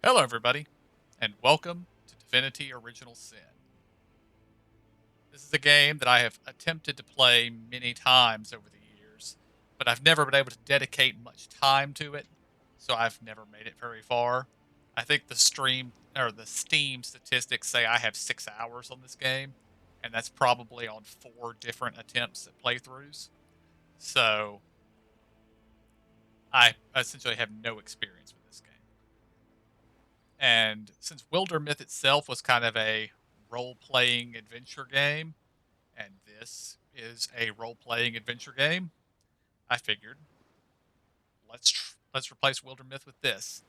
Hello, everybody, and welcome to Divinity Original Sin. This is a game that I have attempted to play many times over the years, but I've never been able to dedicate much time to it, so I've never made it very far. I think the Steam statistics say I have 6 hours on this game, and that's probably on 4 different attempts at playthroughs. So I essentially have no experience with this game. And since Wildermyth itself was kind of a role playing adventure game, and this is a role playing adventure game, I figured let's replace Wildermyth with this.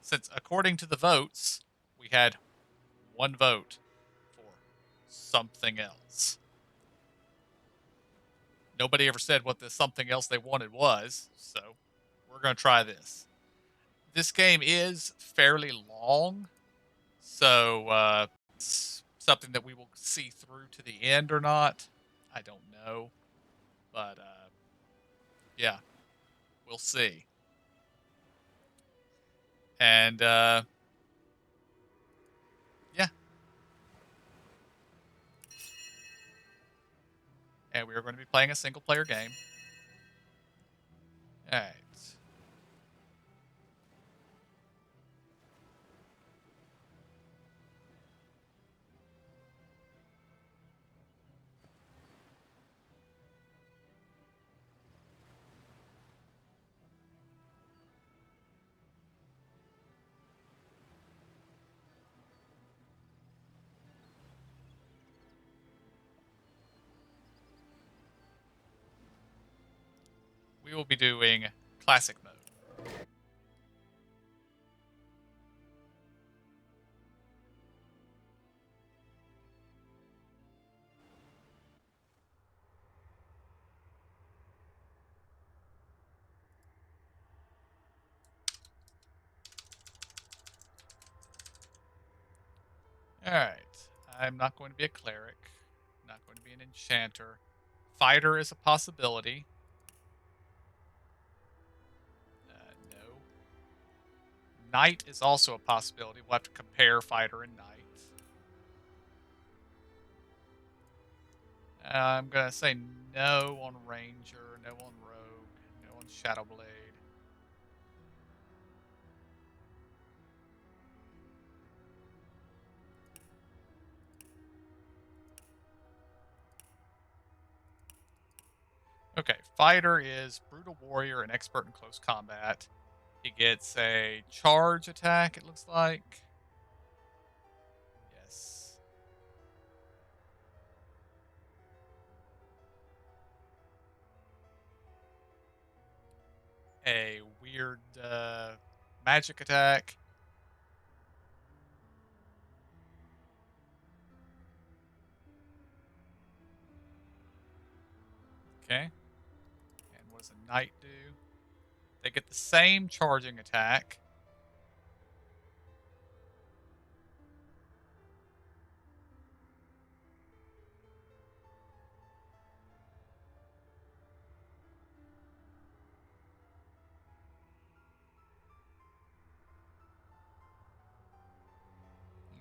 Since according to the votes, we had one vote for something else. Nobody ever said what the something else they wanted was, so we're going to try this. This game is fairly long, so it's something that we will see through to the end or not. I don't know. But yeah, we'll see. And yeah, and we are going to be playing a single player game. All right. We will be doing classic mode. All right. I'm not going to be a cleric. I'm not going to be an enchanter. Fighter is a possibility. No. Knight is also a possibility. We'll have to compare fighter and knight. I'm going to say no on ranger, no on rogue, no on shadowblade. Okay, fighter is brutal warrior and expert in close combat. He gets a charge attack, it looks like. Yes. A weird magic attack. Okay. And what does a knight do? They get the same charging attack.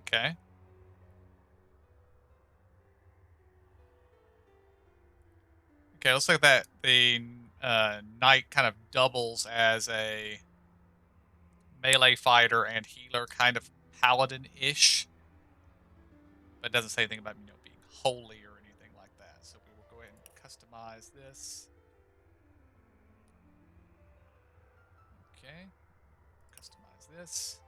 Okay. Okay, looks like that the knight kind of doubles as a melee fighter and healer, kind of paladin-ish, but it doesn't say anything about being holy or anything like that. So we will go ahead and customize this. Okay, customize this.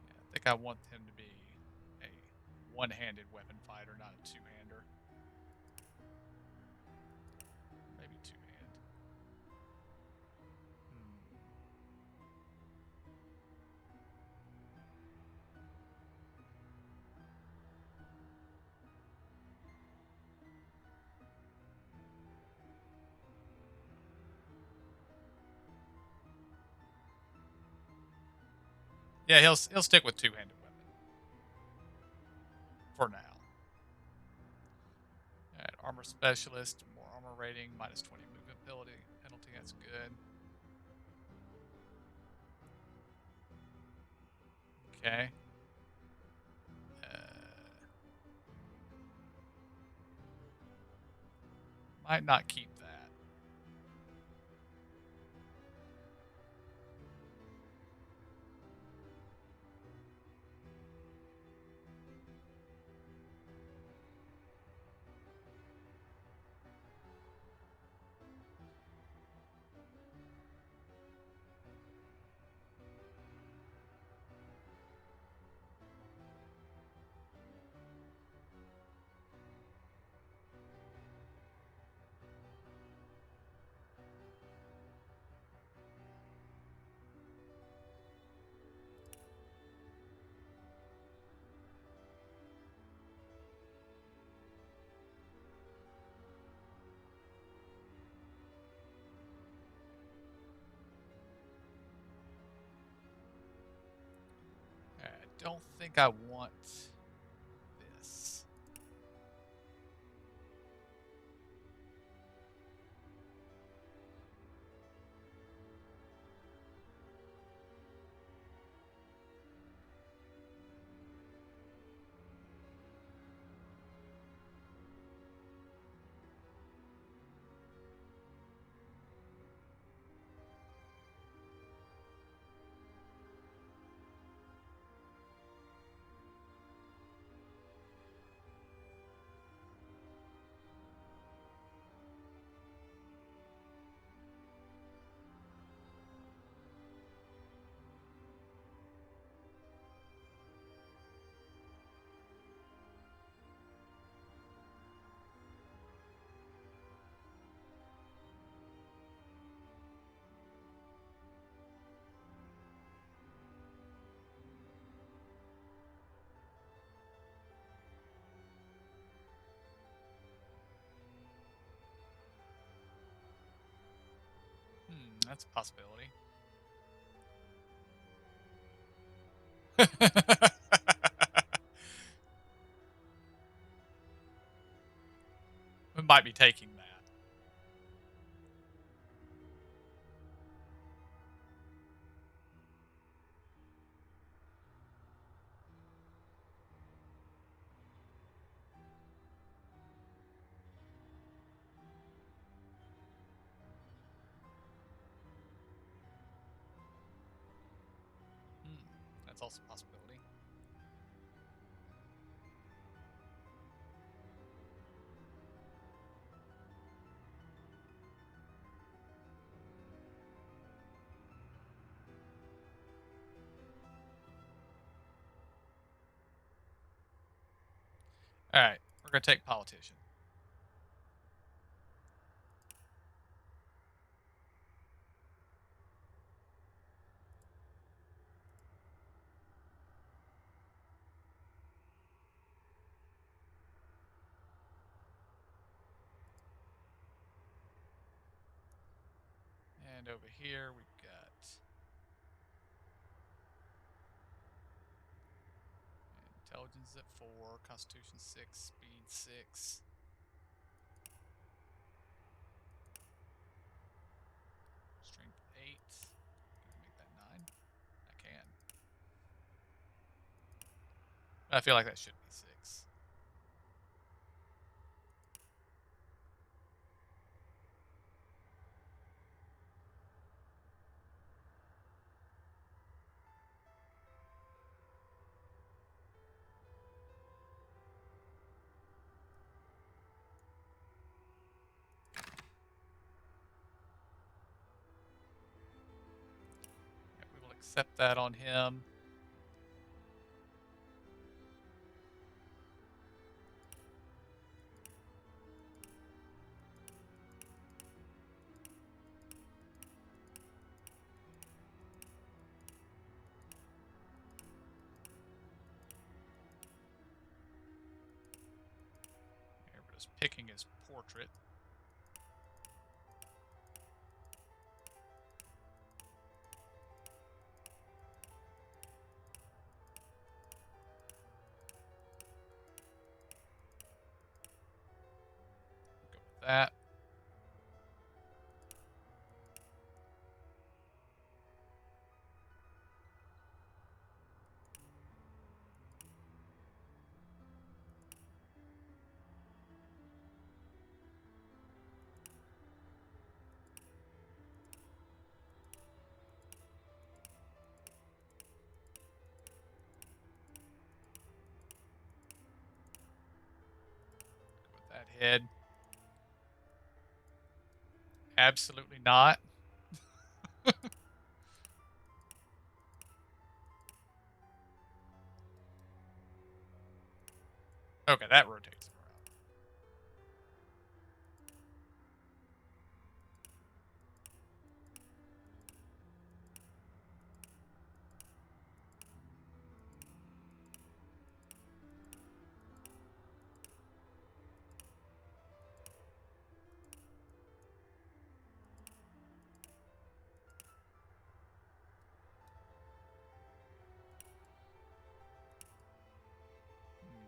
Yeah, I think I want him to be a one-handed weapon fighter, not a two-hander. Maybe two-hand. Yeah, he'll stick with two-handed weapon for now. All right, armor specialist, more armor rating, -20 movement penalty. That's good. Okay. Might not keep that. All right, I don't think I want this. That's a possibility. We might be taking that. That's also a possibility. All right, we're gonna take politician. And over here we've got intelligence at 4, constitution 6, speed 6. Strength 8. Can I make that 9? I can. I feel like that should be 6. Yeah, we will accept that on him. Here, we're just picking his portrait. that. With that head. Absolutely not. Okay, that rotates him around.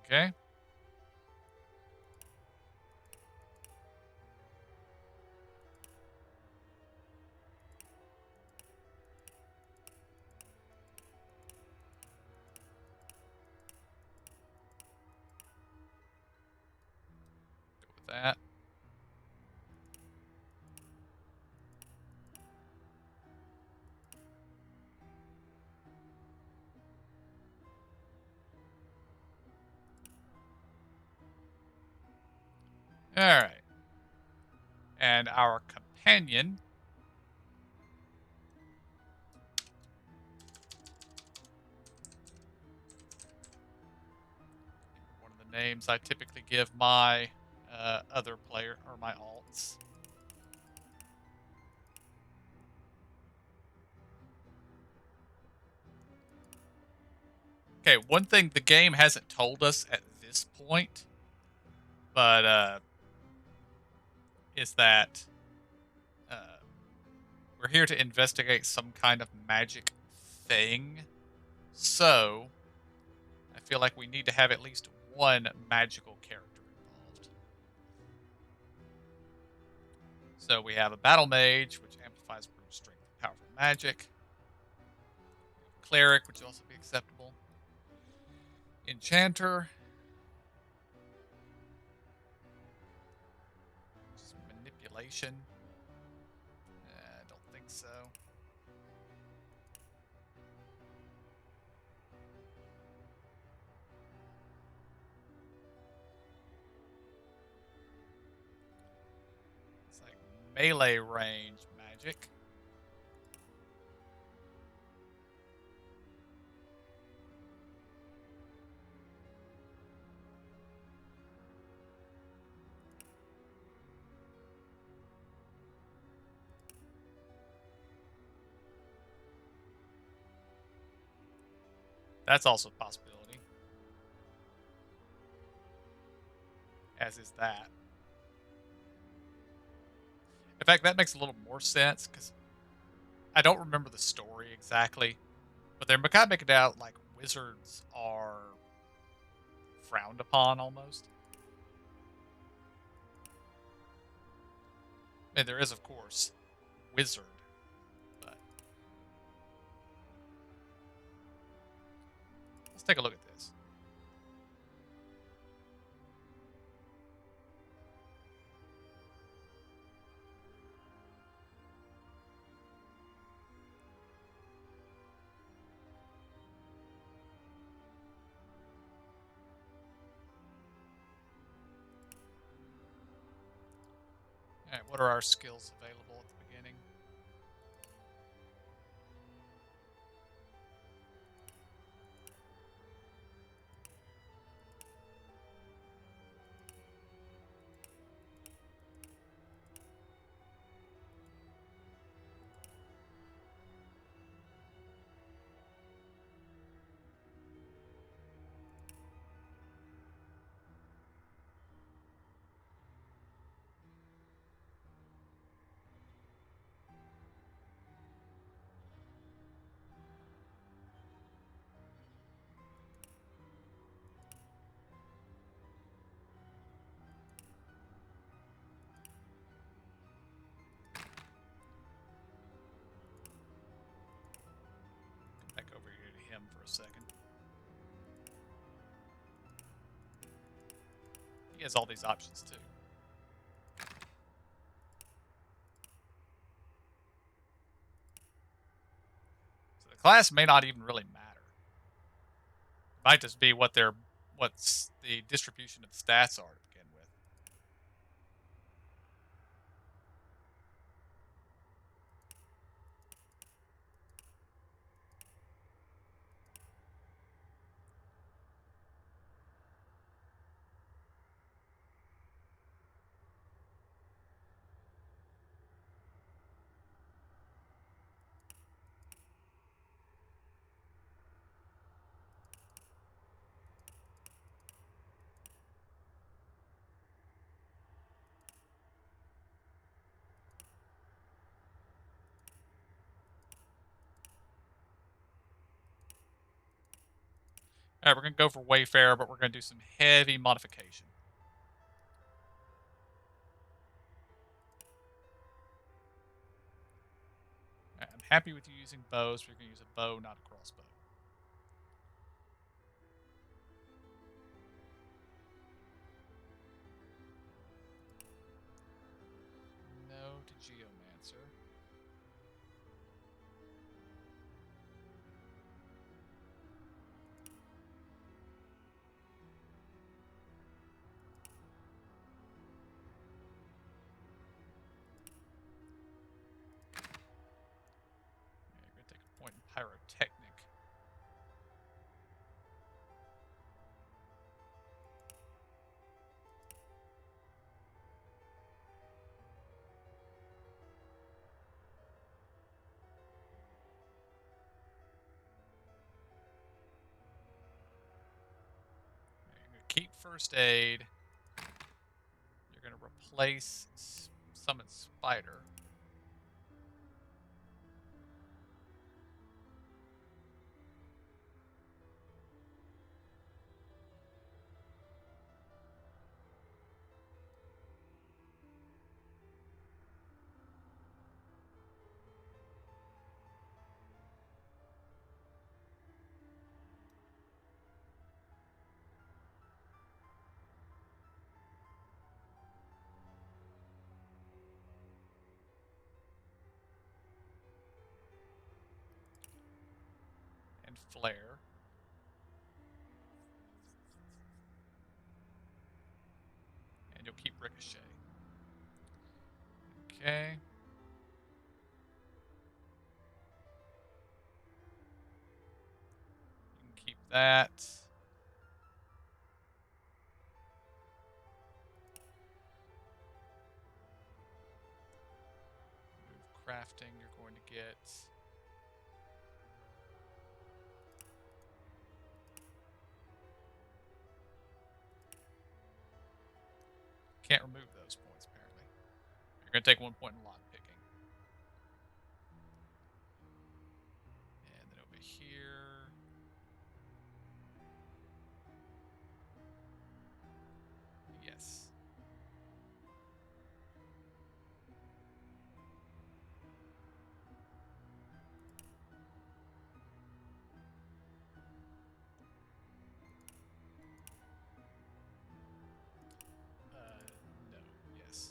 Okay. Go with that. All right. And our companion. One of the names I typically give my other player or my alts. Okay, one thing the game hasn't told us at this point, but is that uh, we're here to investigate some kind of magic thing. So I feel like we need to have at least one magical character involved. So we have a battle mage, which amplifies brute strength and powerful magic. Cleric, which would also be acceptable. Enchanter, just manipulation. I don't think so. It's like melee range magic. That's also a possibility. As is that. In fact, that makes a little more sense because I don't remember the story exactly, but they're kind of making it out like wizards are frowned upon almost. And there is, of course, wizard, but let's take a look at this. All right, what are our skills available at the beginning? a second. He has all these options too. So the class may not even really matter. It might just be what's the distribution of the stats are to begin with. All right, we're going to go for Wayfarer, but we're going to do some heavy modification. Right, I'm happy with you using bows. We're going to use a bow, not a crossbow. No to Geomancer. Yeah, you're going to take a point in Pyrotechnic. You're going to keep First Aid. You're going to replace Summon Spider. And Flare. And you'll keep Ricochet. Okay. You can keep that. Move crafting, you're going to get. Can't remove those points, apparently. You're going to take 1 point in lock picking. And then over here. Yes. No. Yes.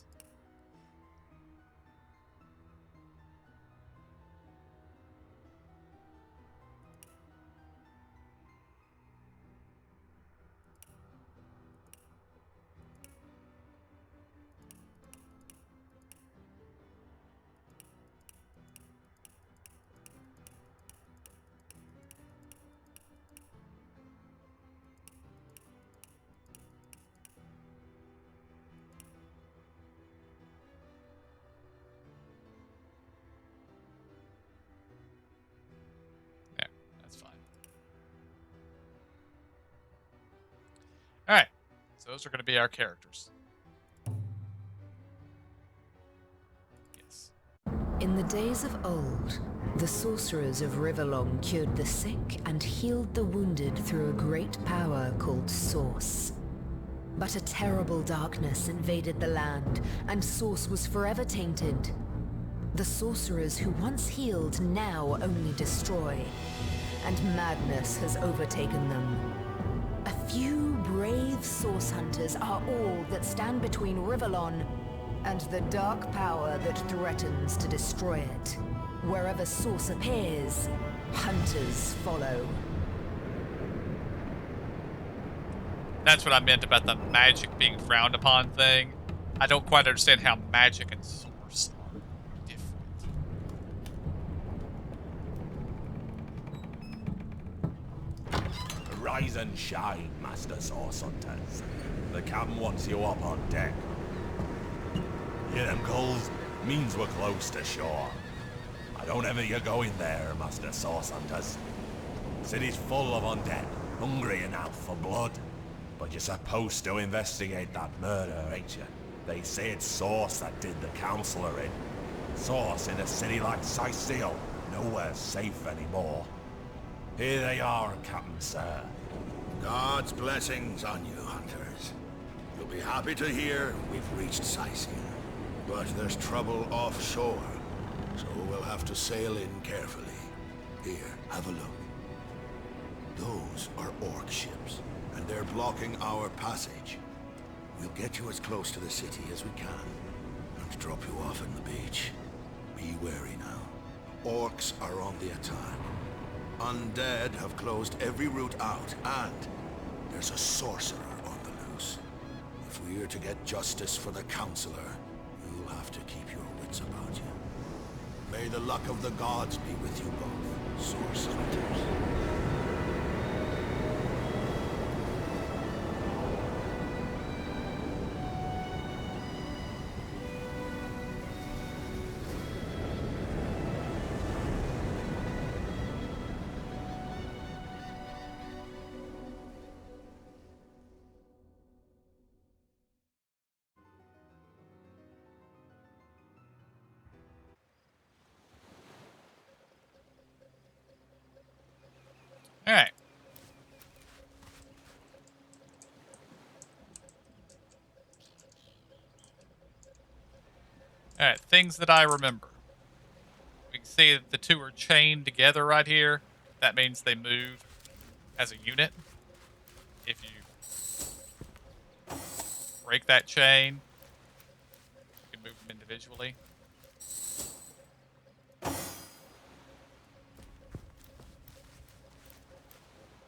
Yeah, that's fine. All right. So those are going to be our characters. Yes. In the days of old, the sorcerers of Riverlong cured the sick and healed the wounded through a great power called Source. But a terrible darkness invaded the land, and Source was forever tainted. The sorcerers who once healed now only destroy. and madness has overtaken them. A few brave source hunters are all that stand between Rivellon and the dark power that threatens to destroy it. Wherever source appears, hunters follow. That's what I meant about the magic being frowned upon thing. I don't quite understand how magic and source are different. Rise and shine, Master Source Hunters. The captain wants you up on deck. Hear them calls? Means we're close to shore. I don't ever you go in there, Master Source Hunters. City's full of undead, hungry enough for blood. But you're supposed to investigate that murder, ain't you? They say it's Source that did the Counselor in. Source in a city like Sicil, nowhere's safe anymore. Here they are, Captain Sir. God's blessings on you, hunters. You'll be happy to hear we've reached Sicil. But there's trouble offshore, so we'll have to sail in carefully. Here, have a look. Those are Orc ships, and they're blocking our passage. We'll get you as close to the city as we can, and drop you off in the beach. Be wary now. Orcs are on the attack. Undead have closed every route out, and there's a sorcerer on the loose. If we're to get justice for the Counselor, you'll have to keep your wits about you. May the luck of the gods be with you both, Source Hunters. Alright. Alright, things that I remember. We can see that the two are chained together right here. That means they move as a unit. If you break that chain, you can move them individually.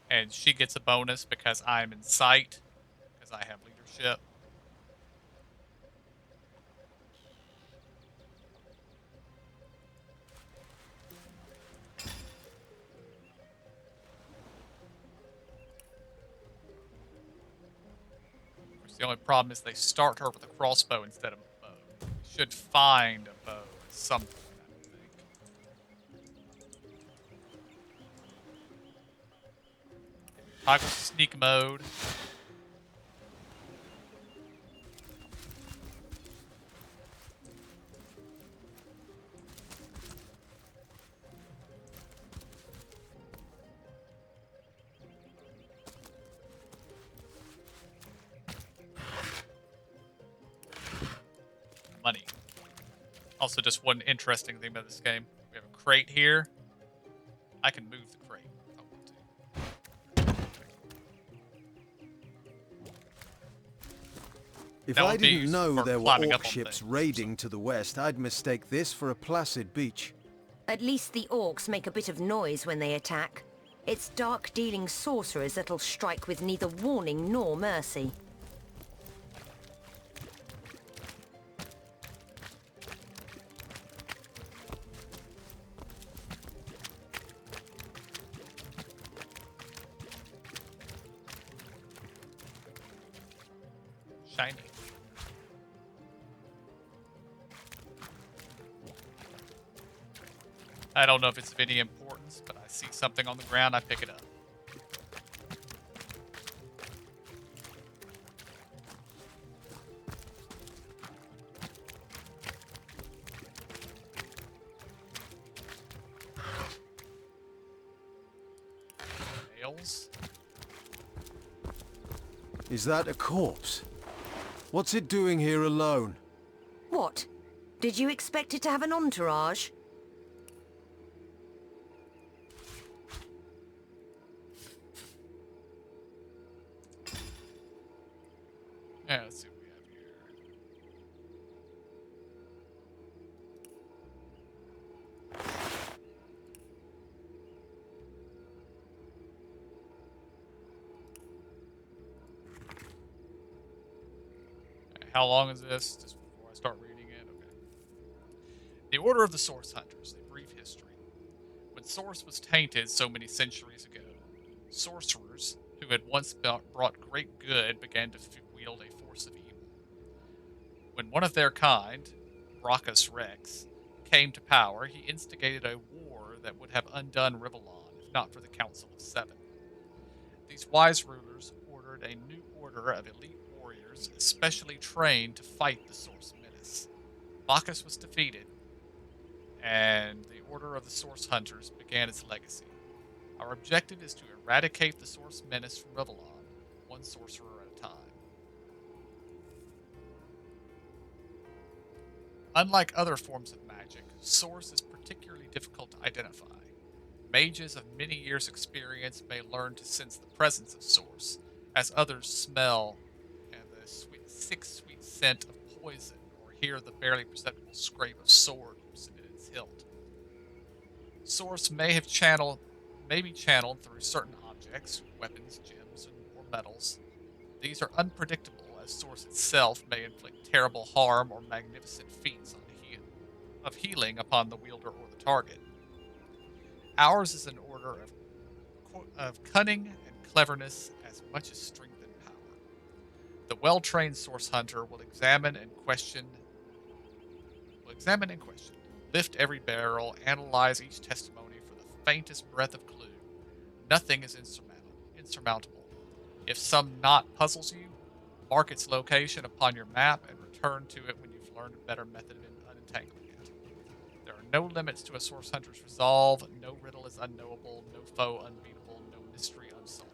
And she gets a bonus because I'm in sight, because I have leadership. Of course, the only problem is they start her with a crossbow instead of a bow. We should find a bow at some point, I would think. Toggle sneak mode. Money. Also, just one interesting thing about this game. We have a crate here. I can move the crate if I want to. If That I would be didn't used know for there were climbing up orc on ships things. raiding to the west, I'd mistake this for a placid beach. At least the orcs make a bit of noise when they attack. It's dark-dealing sorcerers that'll strike with neither warning nor mercy. Shiny. I don't know if it's of any importance, but I see something on the ground, I pick it up. Nails. Is that a corpse? What's it doing here alone? What? Did you expect it to have an entourage? Yeah, let's see what we have here. How long is this? Just before I start reading it? Okay. The Order of the Source Hunters, a brief history. When Source was tainted so many centuries ago, sorcerers, who had once brought great good, began to wield a force of evil. When one of their kind, Brachus Rex, came to power, he instigated a war that would have undone Rivellon if not for the Council of Seven. These wise rulers ordered a new order of elite warriors especially trained to fight the Source Menace. Bacchus was defeated, and the Order of the Source Hunters began its legacy. Our objective is to eradicate the Source Menace from Rivellon, one sorcerer at a time. Unlike other forms of magic, Source is particularly difficult to identify. Mages of many years' experience may learn to sense the presence of Source, as others smell the sick sweet scent of poison or hear the barely perceptible scrape of sword loosened in its hilt. Source may be channeled through certain objects, weapons, gems, or metals. These are unpredictable, as Source itself may inflict terrible harm or magnificent feats of healing upon the wielder or the target. Ours is an order of cunning and cleverness as much as strength and power. The well-trained Source Hunter will examine and question, lift every barrel, analyze each testimony for the faintest breath of clue. Nothing is insurmountable. If some knot puzzles you, mark its location upon your map and return to it when you've learned a better method of unentangling it. There are no limits to a Source Hunter's resolve, no riddle is unknowable, no foe unbeatable, no mystery unsolvable.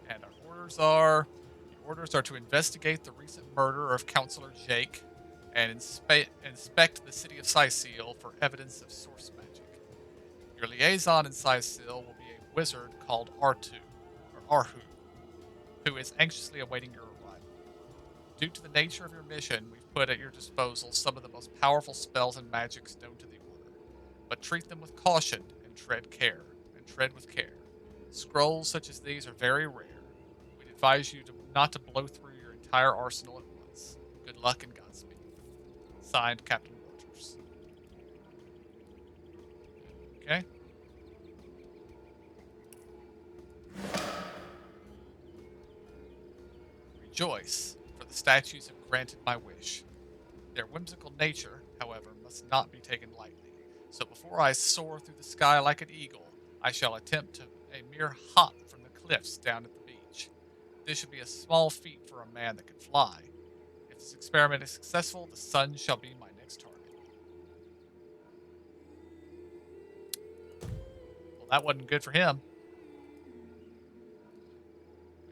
And our orders are to investigate the recent murder of Counselor Jake and inspect the city of Syceal for evidence of source magic. Your liaison in Syceal will be a wizard called Arhu, who is anxiously awaiting your arrival. Due to the nature of your mission, we've put at your disposal some of the most powerful spells and magics known to the Order, but treat them with caution and tread with care. Scrolls such as these are very rare. We'd advise you not to blow through your entire arsenal at once. Good luck and Godspeed. Signed, Captain Walters. Okay. Rejoice, for the statues have granted my wish. Their whimsical nature, however, must not be taken lightly. So before I soar through the sky like an eagle, I shall attempt a mere hop from the cliffs down at the beach. This should be a small feat for a man that can fly. If this experiment is successful, the sun shall be my next target. Well, that wasn't good for him.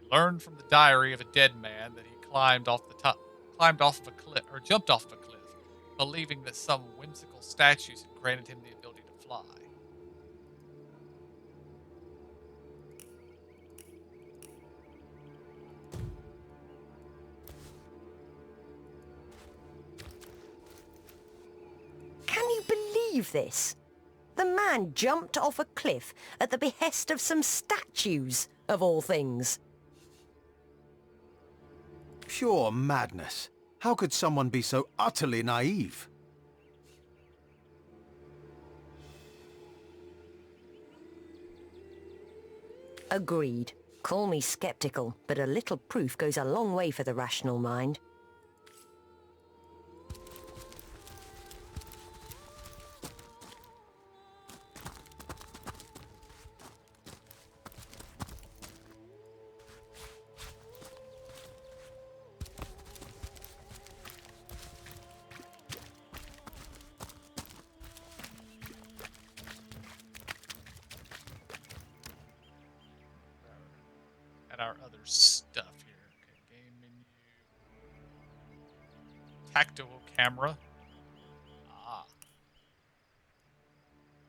We learned from the diary of a dead man that he climbed off of a cliff, or jumped off of a cliff, believing that some whimsical statues had granted him the ability to fly. Can you believe this? The man jumped off a cliff at the behest of some statues, of all things. Pure madness. How could someone be so utterly naive? Agreed. Call me skeptical, but a little proof goes a long way for the rational mind. At our other stuff here. Okay, game menu. Tactile camera. Ah.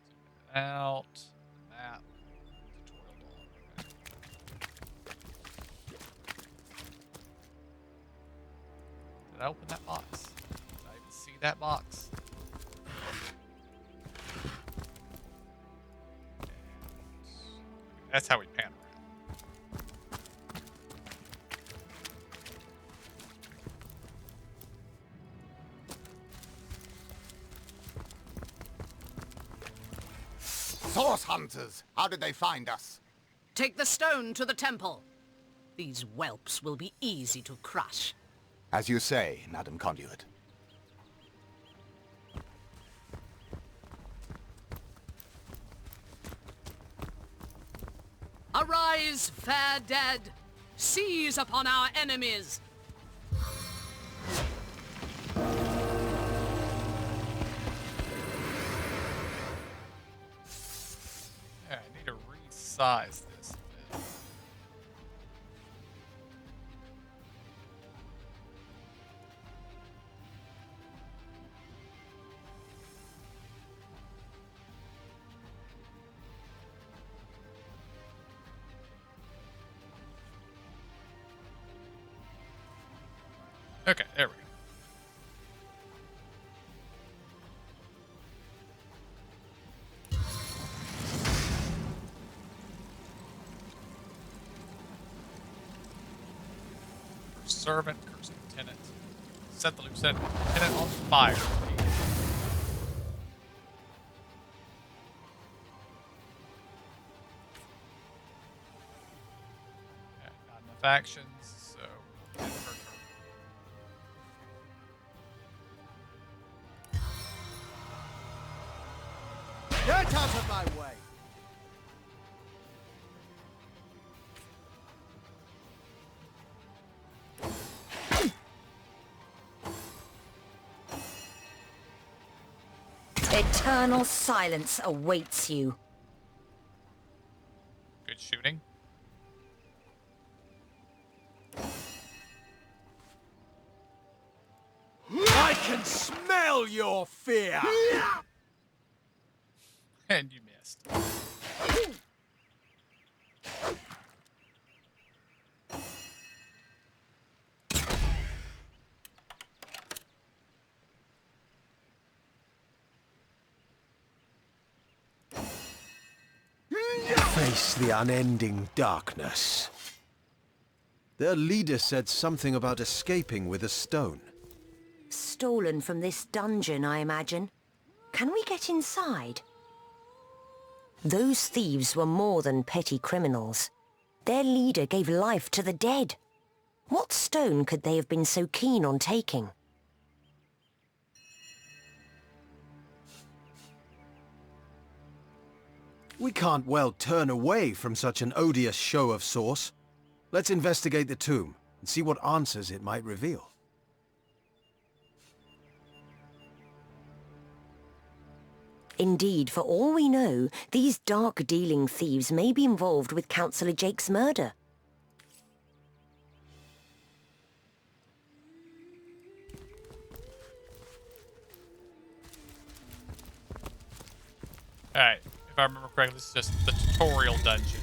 Zoom in and out. Map. Tutorial log. Did I open that box? Did I even see that box? That's how we pan around. Source hunters! How did they find us? Take the stone to the temple. These whelps will be easy to crush. As you say, Madam Conduit. Arise, fair dead! Seize upon our enemies! Yeah, I need to resize this a bit. Okay, there we go. Curse servant, curse lieutenant. Set the lieutenant on fire. Okay, not enough actions, so we'll end her turn. Get out of my way! Eternal silence awaits you. Good shooting. I can smell your fear! And you missed. Face the unending darkness. Their leader said something about escaping with a stone. Stolen from this dungeon, I imagine. Can we get inside? Those thieves were more than petty criminals. Their leader gave life to the dead. What stone could they have been so keen on taking? We can't well turn away from such an odious show of source. Let's investigate the tomb and see what answers it might reveal. Indeed, for all we know, these dark-dealing thieves may be involved with Councillor Jake's murder. Alright, if I remember correctly, this is just the tutorial dungeon.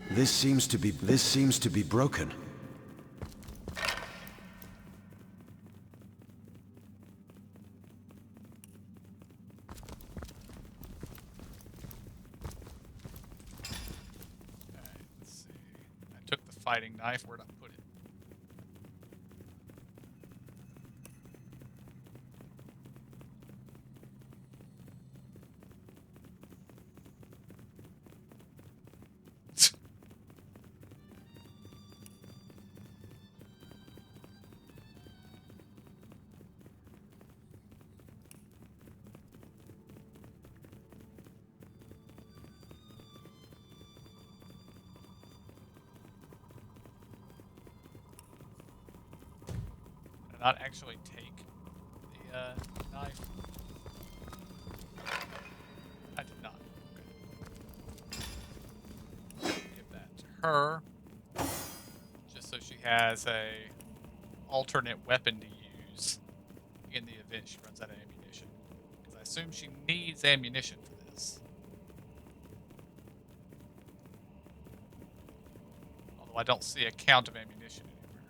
This seems to be broken. Alright, let's see. I took the fighting knife. Where'd I put it? Did I not actually take the knife? I did not. Okay. Give that to her. Just so she has a alternate weapon to use in the event she runs out of ammunition. Because I assume she needs ammunition for this. I don't see a count of ammunition anywhere.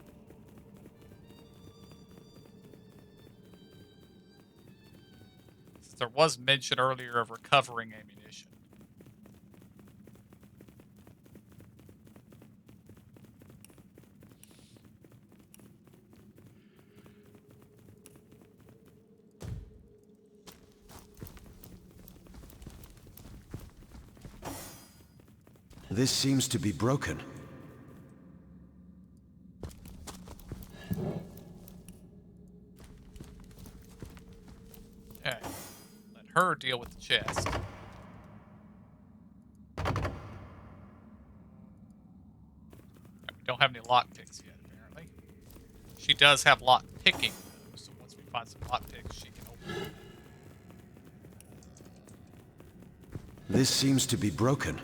There was mention earlier of recovering ammunition. This seems to be broken. Okay. Let her deal with the chest. We don't have any lockpicks yet, apparently. She does have lock picking, though, so once we find some lockpicks, she can open them. This seems to be broken.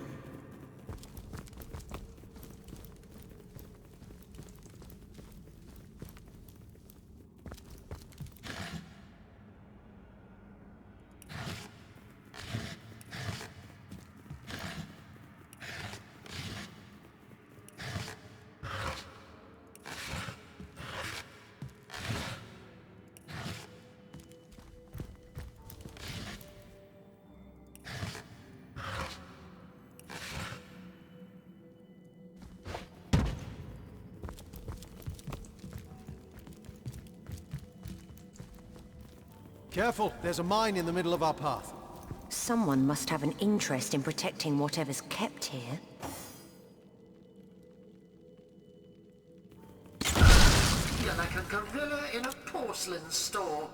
Careful, there's a mine in the middle of our path. Someone must have an interest in protecting whatever's kept here. You're like a gorilla in a porcelain store.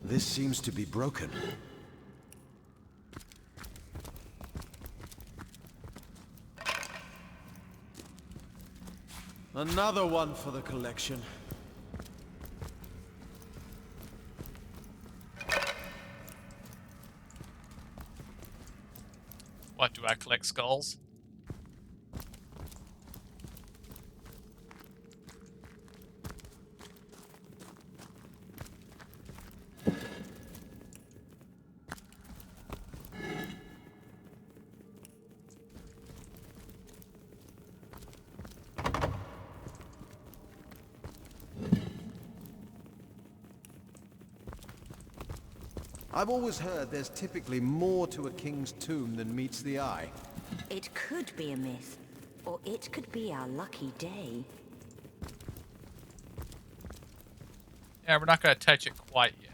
This seems to be broken. Another one for the collection. What, do I collect skulls? I've always heard there's typically more to a king's tomb than meets the eye. It could be a myth, or it could be our lucky day. Yeah, we're not going to touch it quite yet.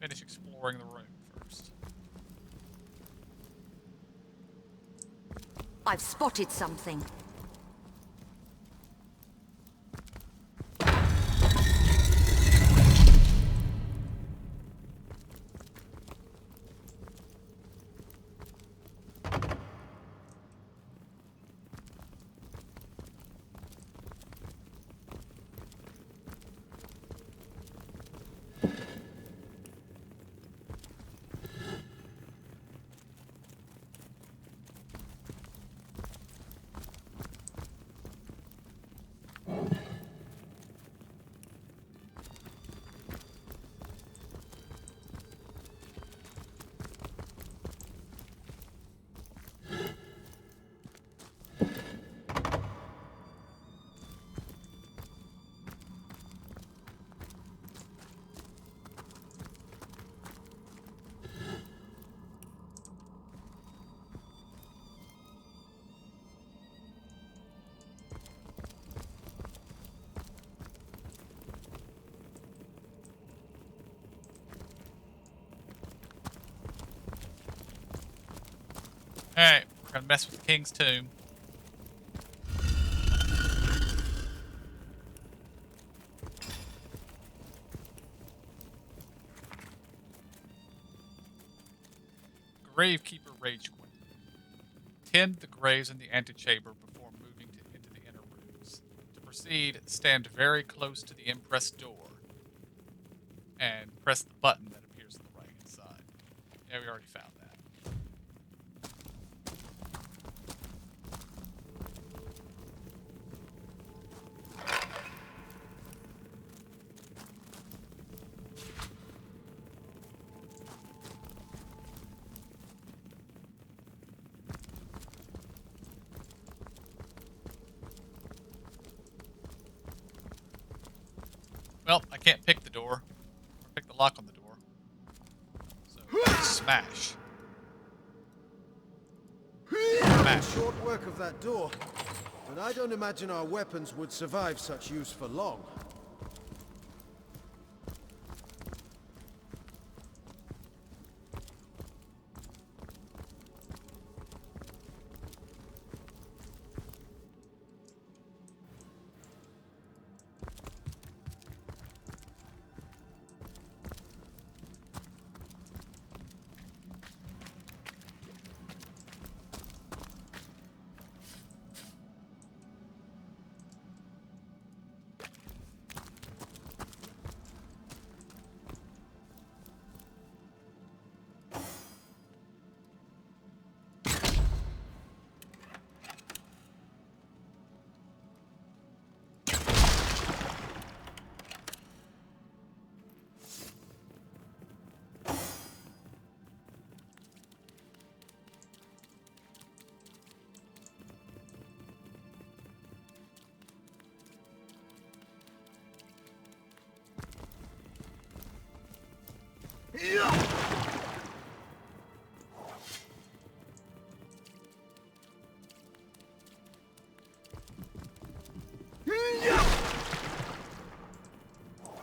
Finish exploring the room first. I've spotted something. Alright, we're going to mess with the king's tomb. Gravekeeper Rage Queen. Tend the graves in the antechamber before moving into the inner rooms. To proceed, stand very close to the impressed door and press the button that appears on the right hand side. Yeah, we already found that. Well, I can't pick the door, or pick the lock on the door. So, smash. Smash. Short work of that door, but I don't imagine our weapons would survive such use for long.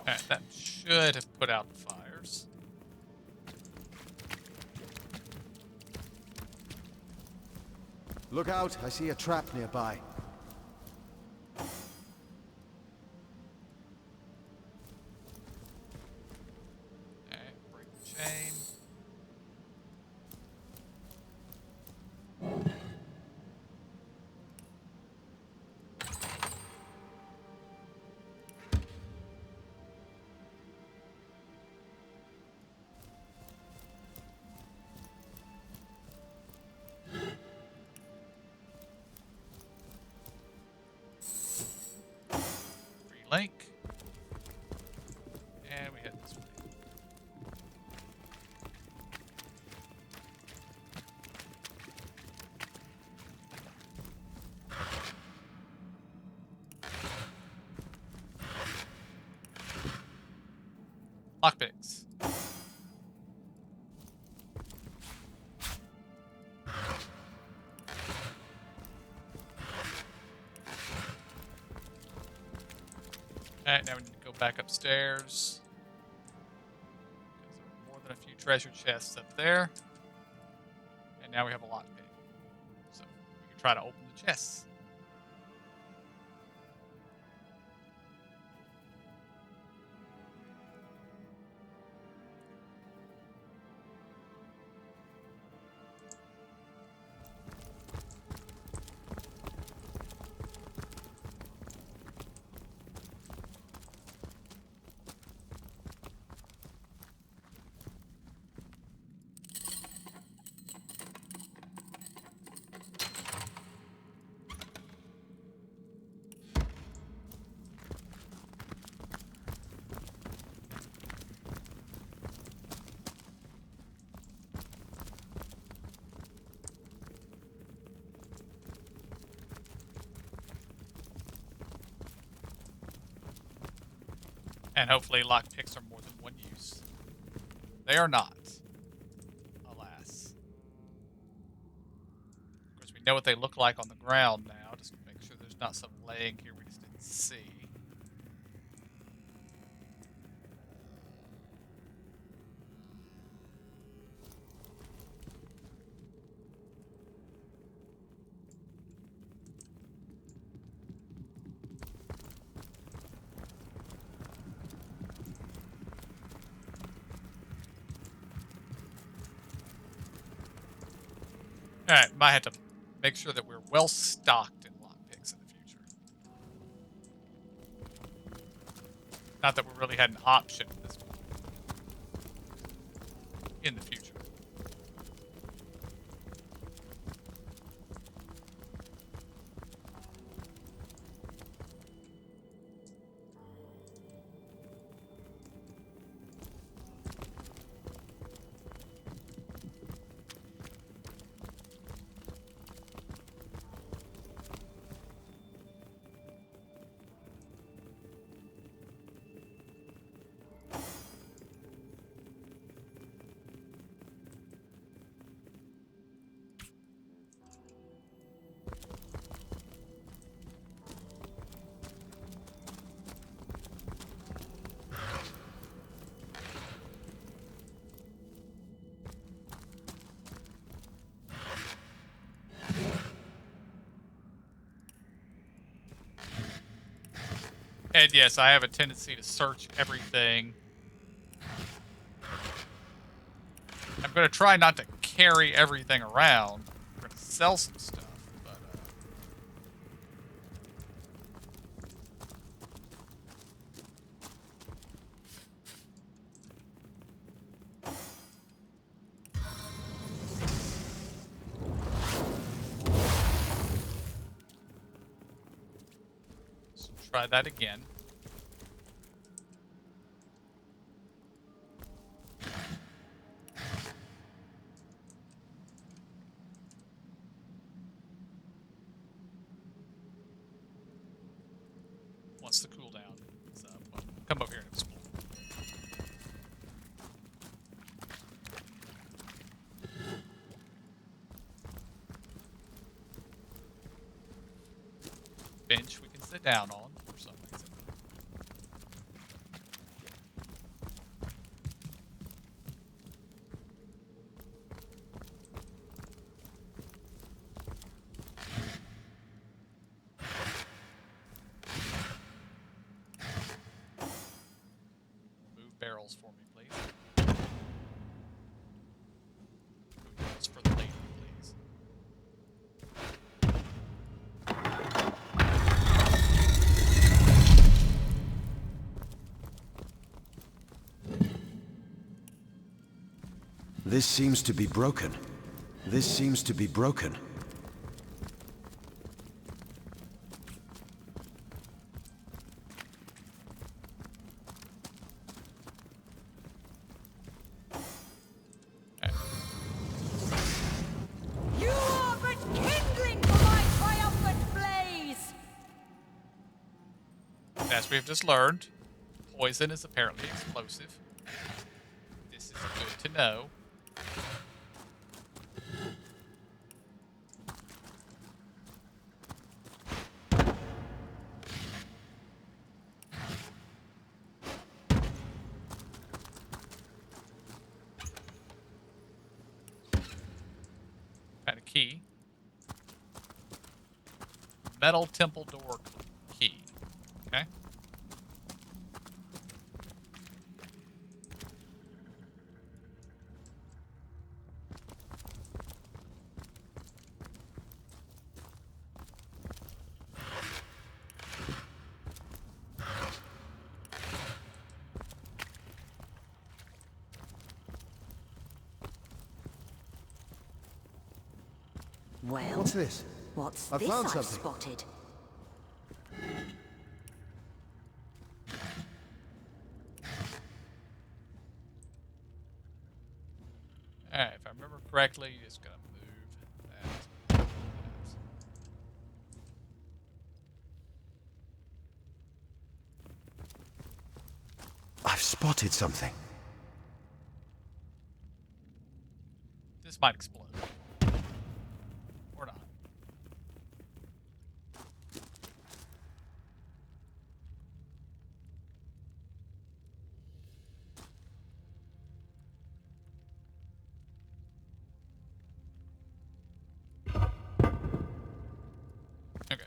Alright, that should have put out the fires. Look out, I see a trap nearby. Alright, break the chain. Relink. And we head this way. Lockpicks. Alright, now we need to go back upstairs. Because there are more than a few treasure chests up there. And now we have a lockpick. So we can try to open the chests. And hopefully lockpicks are more than one use. They are not. Alas. Of course, we know what they look like on the ground now. Just make sure there's not some laying here we just didn't see. Alright, might have to make sure that we're well stocked in lockpicks in the future. Not that we really had an option at this point. In the future. And yes, I have a tendency to search everything. I'm going to try not to carry everything around. I'm going to sell some stuff, but let's try that again. Once the cooldown is up, we'll come over here and explore. Bench we can sit down on for some reason. Move barrels for me, please. Move barrels for the lady, please. This seems to be broken. This seems to be broken. You are but kindling for my triumphant blaze! As we have just learned, poison is apparently explosive. This is good to know. Found a key. Metal temple door key. Okay. Well, What's this? what's I this found I've something. spotted? Alright, if I remember correctly, you're just gonna move that. I've spotted something. This might explode. Or not. Okay.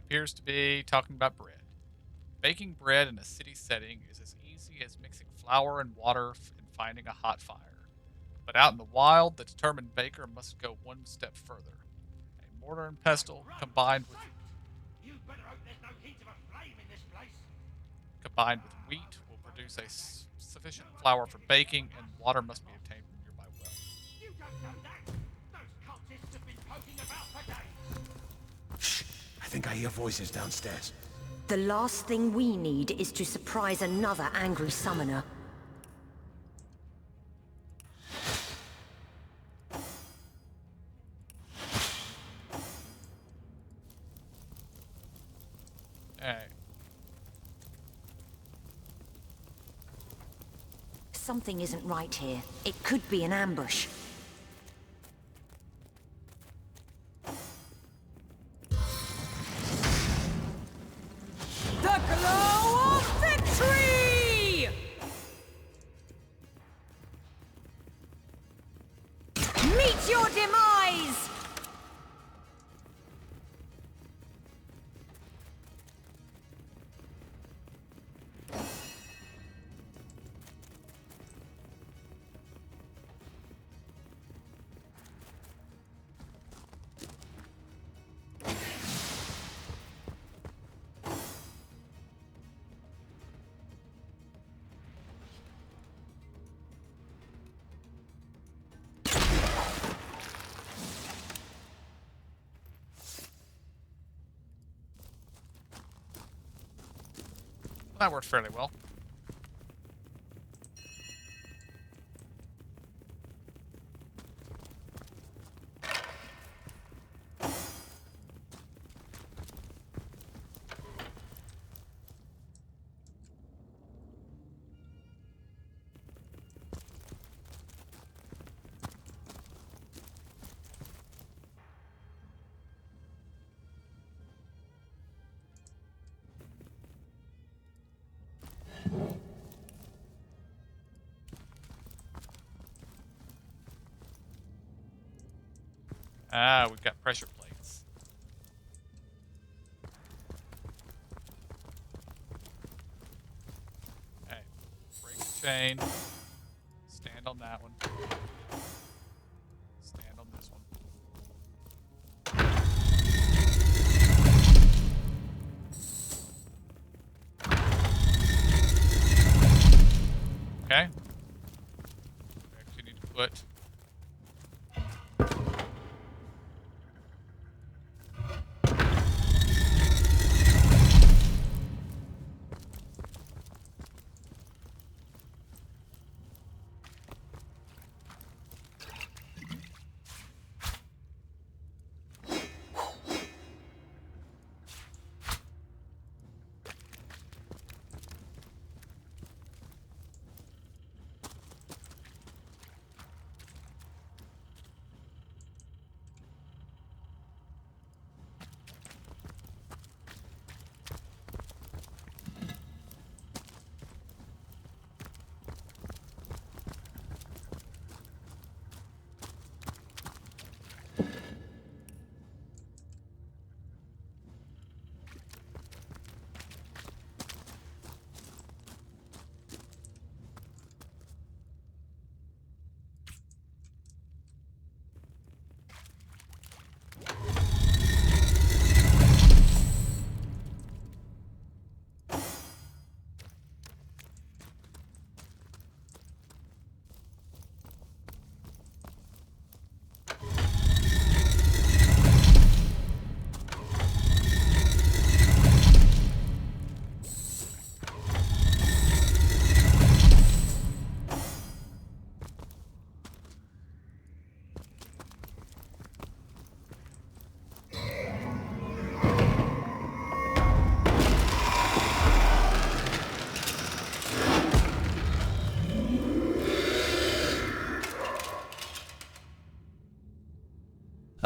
appears to be talking about bread. Baking bread in a city setting is as easy as mixing flour and water and finding a hot fire. But out in the wild, the determined baker must go one step further. A mortar and pestle combined with wheat will produce sufficient flour for baking, and water must be obtained from nearby wells. Shh! I think I hear voices downstairs. The last thing we need is to surprise another angry summoner. Alright. Something isn't right here. It could be an ambush. The glow of victory! Meet your demise! That worked fairly well. Ah, we've got pressure plates. Okay, break the chain. Stand on that one. Stand on this one. Okay. We actually need to put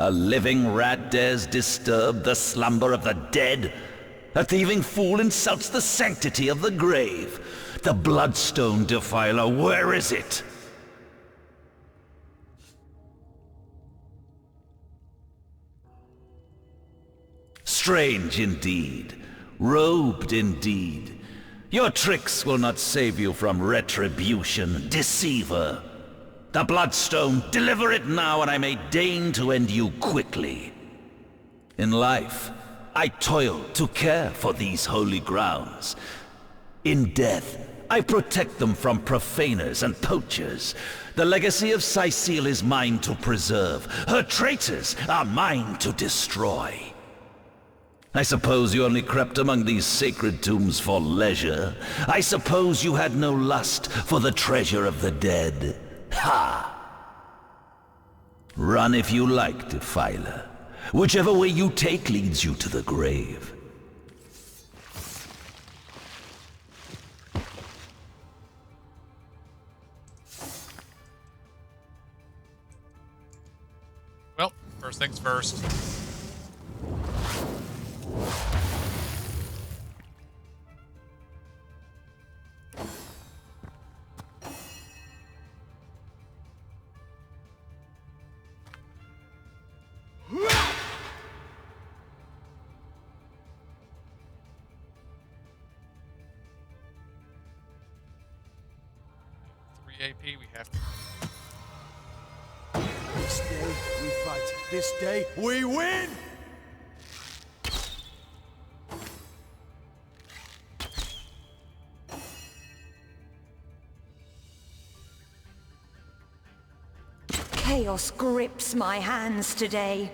A living rat dares disturb the slumber of the dead? A thieving fool insults the sanctity of the grave. The bloodstone defiler, where is it? Strange indeed. Robed indeed. Your tricks will not save you from retribution, deceiver. The Bloodstone, deliver it now and I may deign to end you quickly. In life, I toil to care for these holy grounds. In death, I protect them from profaners and poachers. The legacy of Cecile is mine to preserve. Her traitors are mine to destroy. I suppose you only crept among these sacred tombs for leisure. I suppose you had no lust for the treasure of the dead. Ha! Run if you like, Defiler. Whichever way you take leads you to the grave. Well, first things first. AP, we have to. This day we fight. This day we win! Chaos grips my hands today.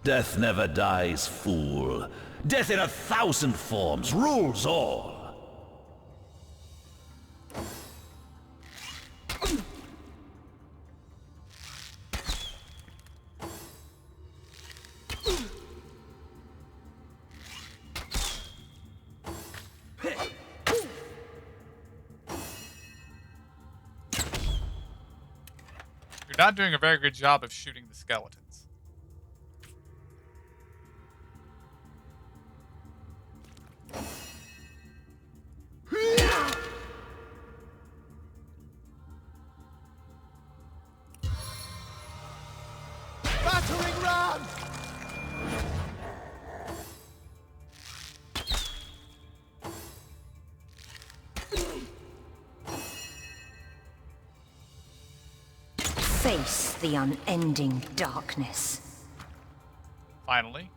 Death never dies, fool. Death in 1,000 forms rules all. You're not doing a very good job of shooting the skeletons. Battering ram! Face the unending darkness. Finally.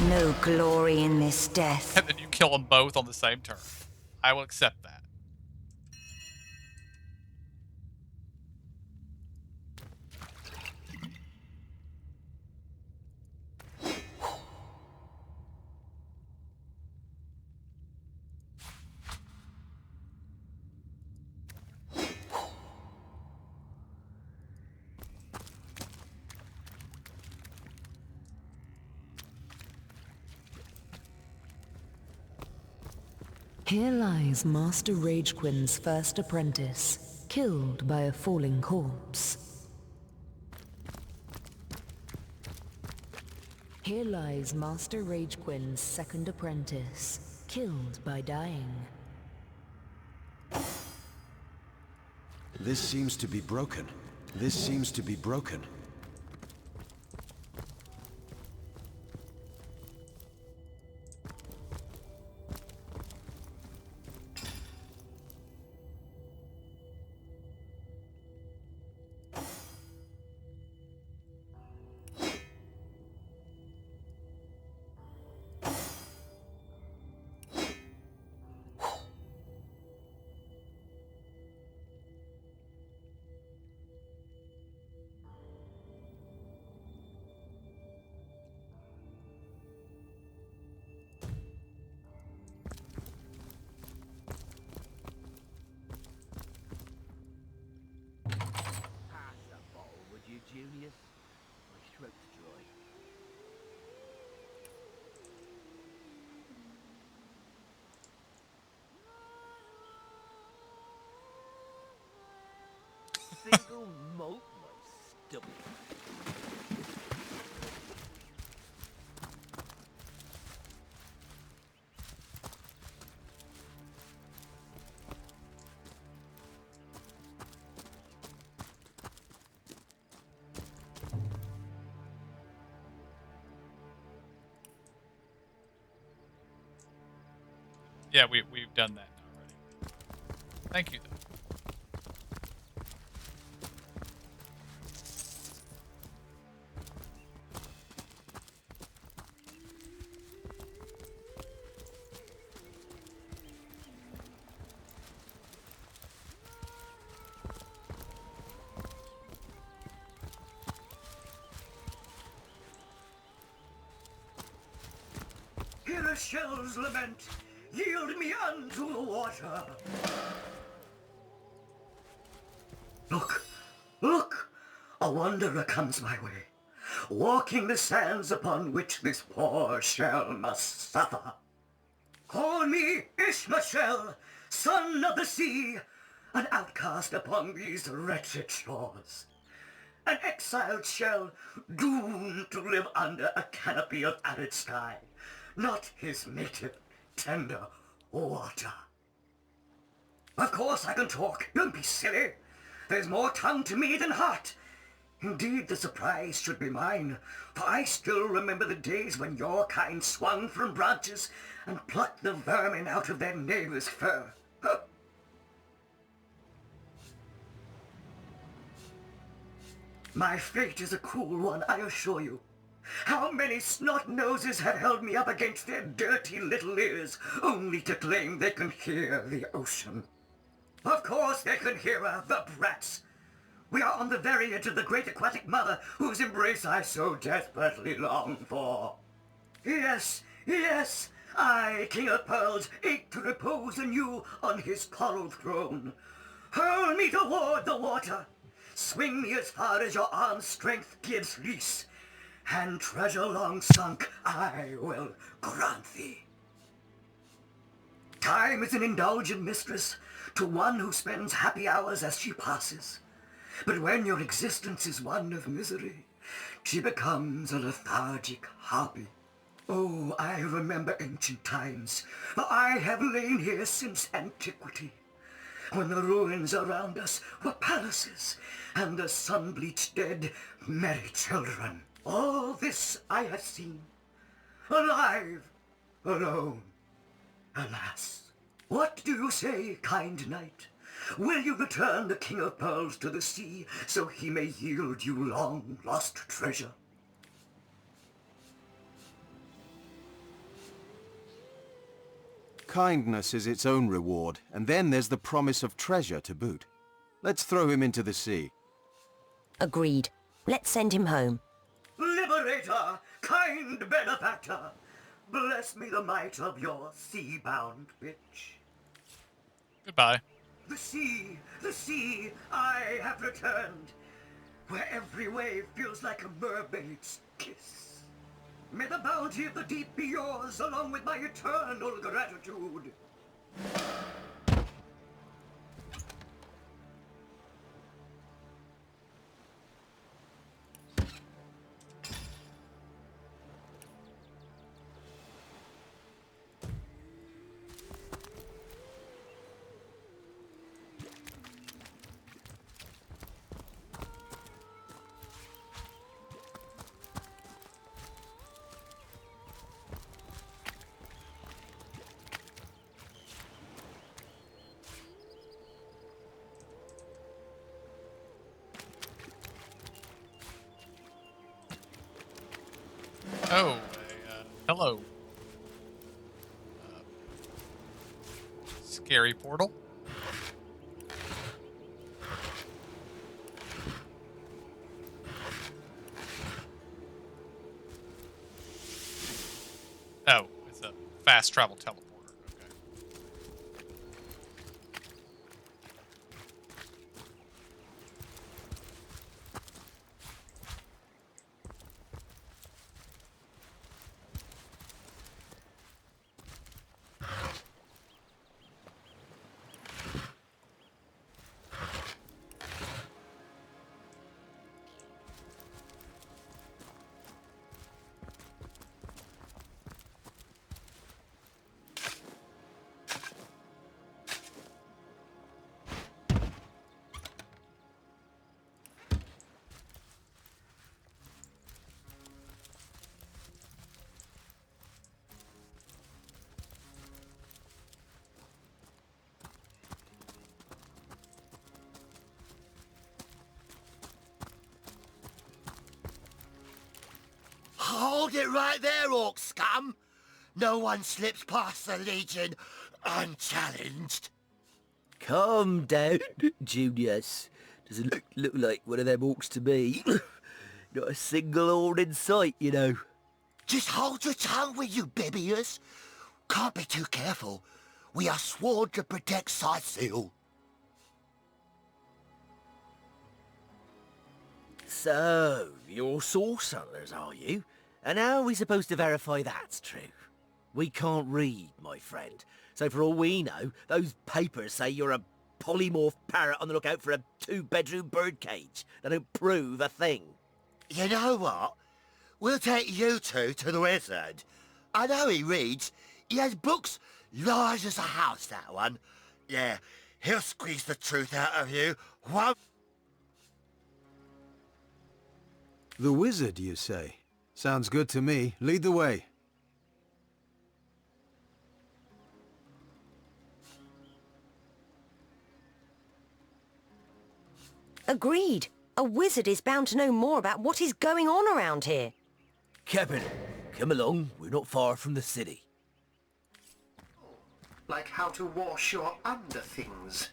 No glory in this death. And then you kill them both on the same turn. I will accept that. Here lies Master Ragequin's first apprentice, killed by a falling corpse. Here lies Master Ragequin's second apprentice, killed by dying. This seems to be broken. This seems to be broken. Junius. My throat's dry. Single malt, my stomach. Yeah, we've done that already. Thank you, though. Hear a shell's lament, yield me unto the water. Look, look, a wanderer comes my way, walking the sands upon which this poor shell must suffer. Call me Ishmael, son of the sea, an outcast upon these wretched shores. An exiled shell, doomed to live under a canopy of arid sky, not his native, tender water. Of course I can talk, don't be silly. There's more tongue to me than heart. Indeed, the surprise should be mine, for I still remember the days when your kind swung from branches and plucked the vermin out of their neighbor's fur. Huh. My fate is a cruel one, I assure you. How many snot-noses have held me up against their dirty little ears, only to claim they can hear the ocean? Of course they can hear her, the brats. We are on the very edge of the great aquatic mother whose embrace I so desperately long for. Yes, yes, I, King of Pearls, ache to repose anew on his coral throne. Hurl me toward the water. Swing me as far as your arm's strength gives lease, and treasure long sunk I will grant thee. Time is an indulgent mistress to one who spends happy hours as she passes. But when your existence is one of misery, she becomes a lethargic harpy. Oh, I remember ancient times, for I have lain here since antiquity, when the ruins around us were palaces, and the sun-bleached dead merry children. All this I have seen, alive, alone. Alas, what do you say, kind knight? Will you return the King of Pearls to the sea, so he may yield you long-lost treasure? Kindness is its own reward, and then there's the promise of treasure to boot. Let's throw him into the sea. Agreed. Let's send him home. Liberator, kind benefactor, bless me the might of your sea-bound bitch. Goodbye. The sea, I have returned, where every wave feels like a mermaid's kiss. May the bounty of the deep be yours, along with my eternal gratitude. Oh, hello. Scary portal. Oh, it's a fast travel teleporter. Okay. Hold it right there, Orc scum! No one slips past the Legion unchallenged. Calm down, Junius. Doesn't look like one of them orcs to me. Not a single horn in sight, you know. Just hold your tongue, will you, Bibius? Can't be too careful. We are sworn to protect Scythiel. So, you're source hunters, are you? And how are we supposed to verify that's true? We can't read, my friend. So for all we know, those papers say you're a polymorph parrot on the lookout for a 2-bedroom birdcage. They don't prove a thing. You know what? We'll take you two to the wizard. I know he reads. He has books large as a house, that one. Yeah, he'll squeeze the truth out of you. One... The wizard, you say? Sounds good to me. Lead the way. Agreed. A wizard is bound to know more about what is going on around here. Captain, come along. We're not far from the city. Like how to wash your underthings.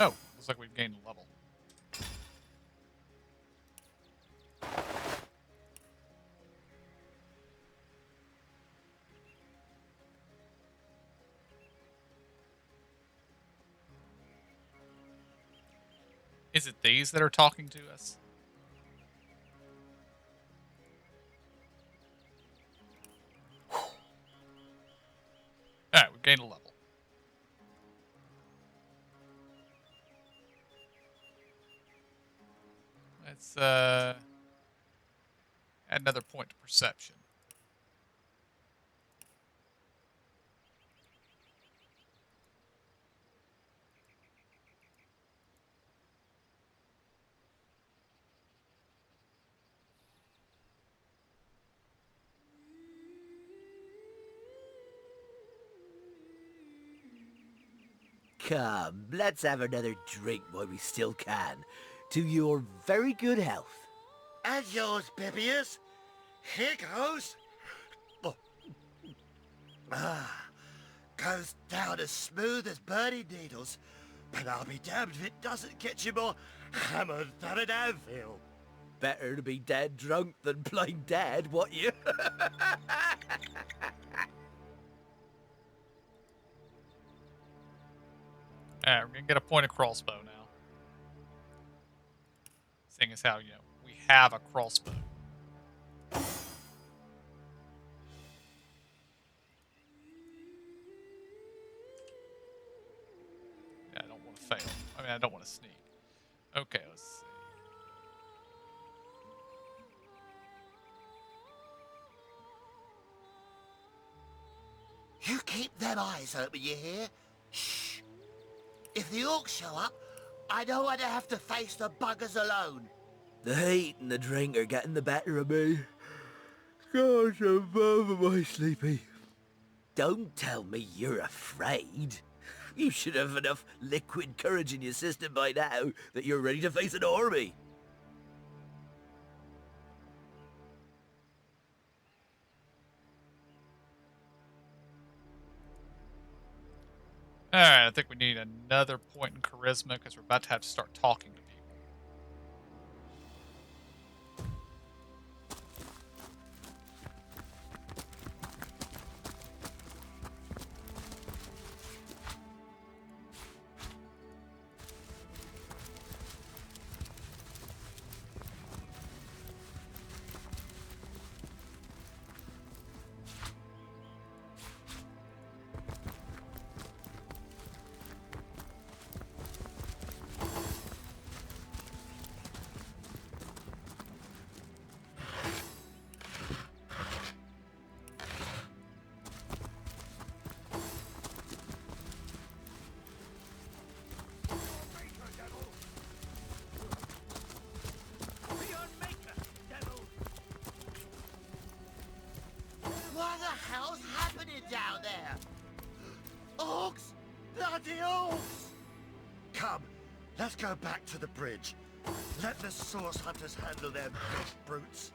Oh, looks like we've gained a level. Is it these that are talking to us? Alright, we gained a level. Let's add another point to perception. Come, let's have another drink while we still can. To your very good health. And yours, Bibius. Here goes. Oh. Goes down as smooth as burning needles. But I'll be damned if it doesn't get you more hammered than an anvil. Better to be dead drunk than plain dead, what you? Alright, we're gonna get a point of crossbow now. Seeing as how, we have a crossbow. Yeah, I don't want to fail. I mean, I don't want to sneak. Okay, let's see. You keep them eyes open, you hear? Shh. If the orcs show up, I don't want to have to face the buggers alone. The heat and the drink are getting the better of me. Gosh, I'm over sleepy. Don't tell me you're afraid. You should have enough liquid courage in your system by now that you're ready to face an army. Alright, I think we need another point in charisma because we're about to have to start talking to people. Bloody orcs! Come, let's go back to the bridge. Let the source hunters handle their big brutes.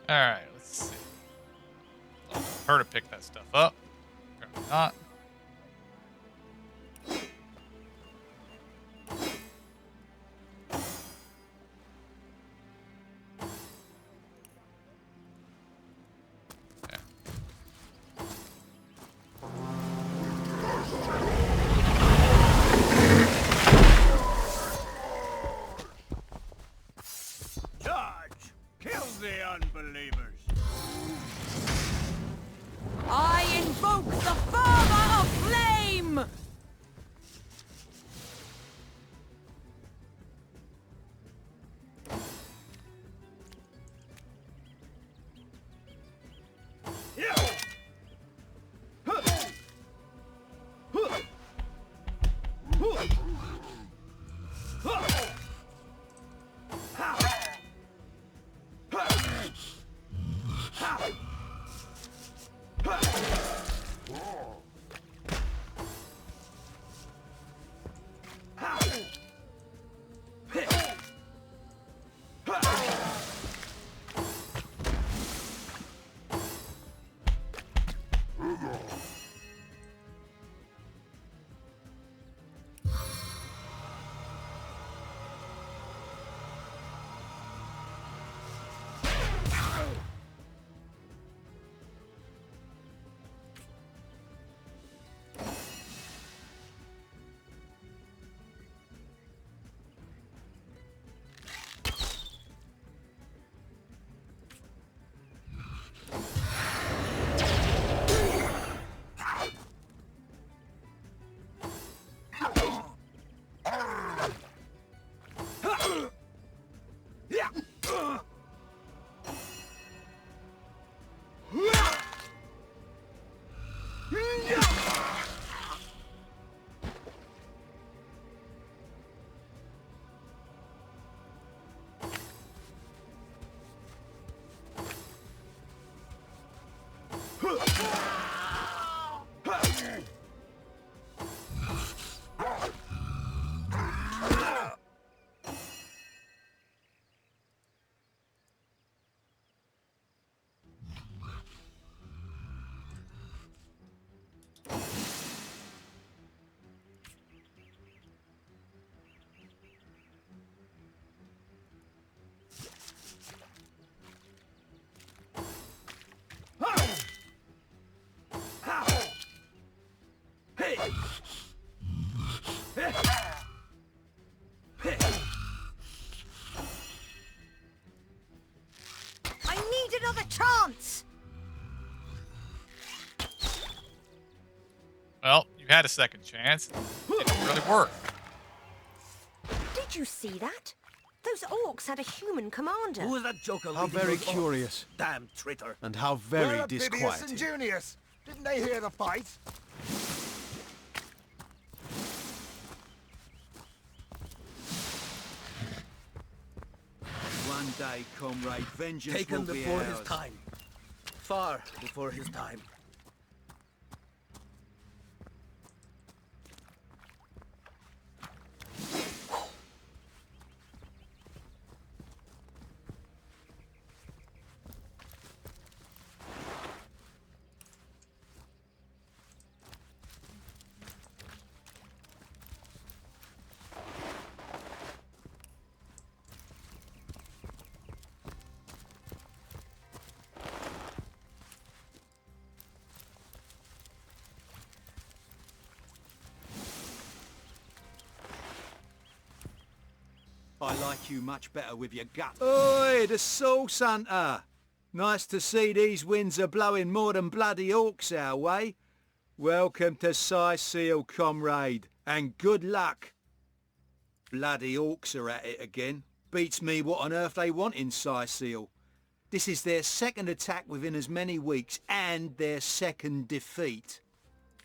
Alright, let's see. Her to pick that stuff up. Apparently not. Charge! Kill the unbelievers! I invoke the Father of Flame! I need another chance! Well, you had a second chance. It didn't really work. Did you see that? Those orcs had a human commander. Who was that joker? How leading very those orcs? curious. Damn traitor. And how very Where are Bibius and disquieting. Junius? Didn't they hear the fight? One day, comrade, vengeance Taken will be before ours. his time. Far before his time. I like you much better with your gut. Oi, the Source Hunter! Nice to see these winds are blowing more than bloody orcs our way. Welcome to Seal, comrade, and good luck. Bloody orcs are at it again. Beats me what on earth they want in Seal. This is their second attack within as many weeks, and their second defeat.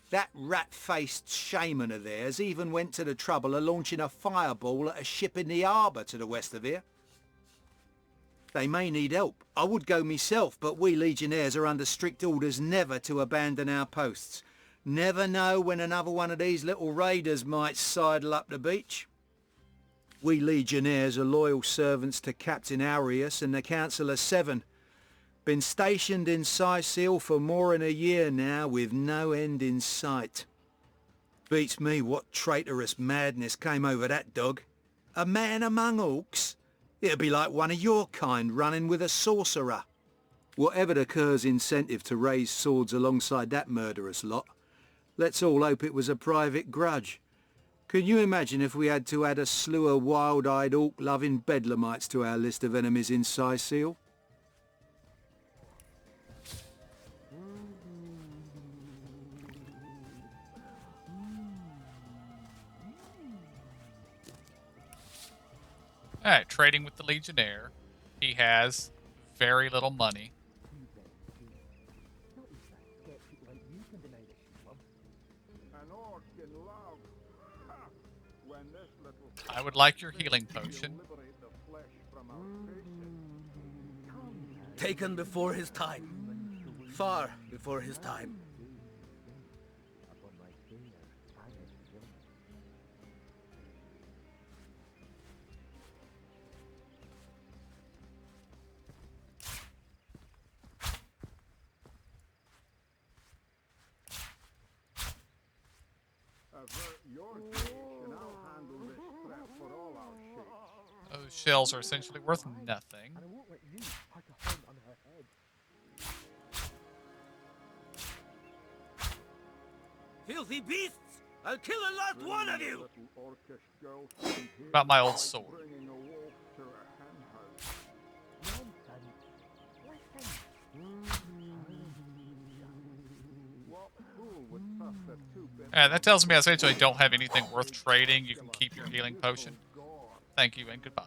That rat-faced shaman of theirs even went to the trouble of launching a fireball at a ship in the harbour to the west of here. They may need help. I would go myself, but we legionnaires are under strict orders never to abandon our posts. Never know when another one of these little raiders might sidle up the beach. We legionnaires are loyal servants to Captain Aries and the Council of Seven. Been stationed in Sicil for more than a year now with no end in sight. Beats me what traitorous madness came over that dog. A man among orcs? It'd be like one of your kind running with a sorcerer. Whatever the Cur's incentive to raise swords alongside that murderous lot, let's all hope it was a private grudge. Can you imagine if we had to add a slew of wild-eyed orc-loving bedlamites to our list of enemies in Sicil? Alright, trading with the Legionnaire. He has very little money. I would like your healing potion. Taken before his time. Far before his time. Those shells are essentially worth nothing. Filthy beasts! I'll kill the last one of you! About my old sword. That tells me I essentially don't have anything worth trading. You can keep your healing potion. Thank you and goodbye.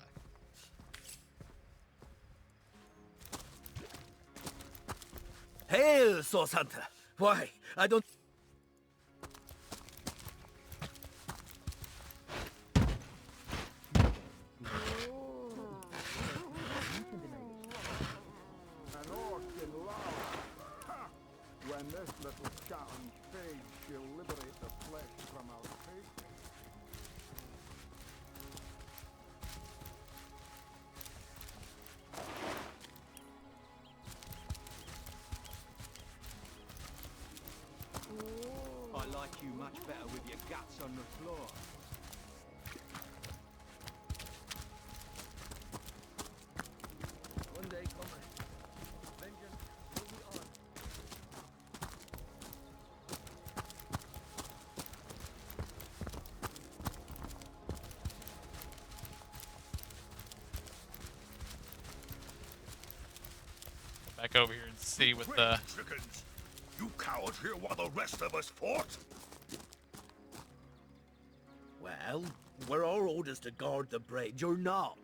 Hail, Source Hunter! Why, I don't... When this little challenge fades, she'll liberate the flesh from our face. I like you much better with your guts on the floor. One day, comrade. Vengeance will be on. Back over here and see what the... Chickens! You cowered here while the rest of us fought? Well, were our orders to guard the bridge or not?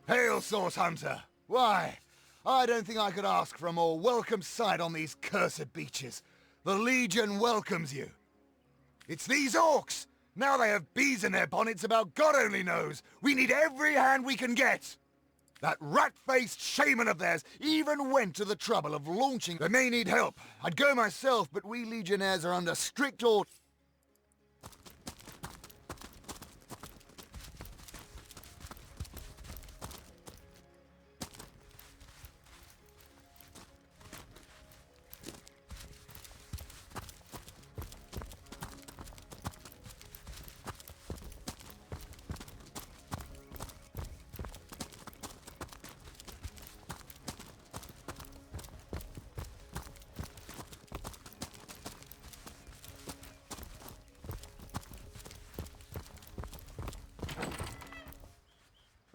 Hail, Source Hunter! Why, I don't think I could ask for a more welcome sight on these cursed beaches. The Legion welcomes you. It's these orcs! Now they have bees in their bonnets about God only knows. We need every hand we can get. That rat-faced shaman of theirs even went to the trouble of launching... They may need help. I'd go myself, but we Legionnaires are under strict orders.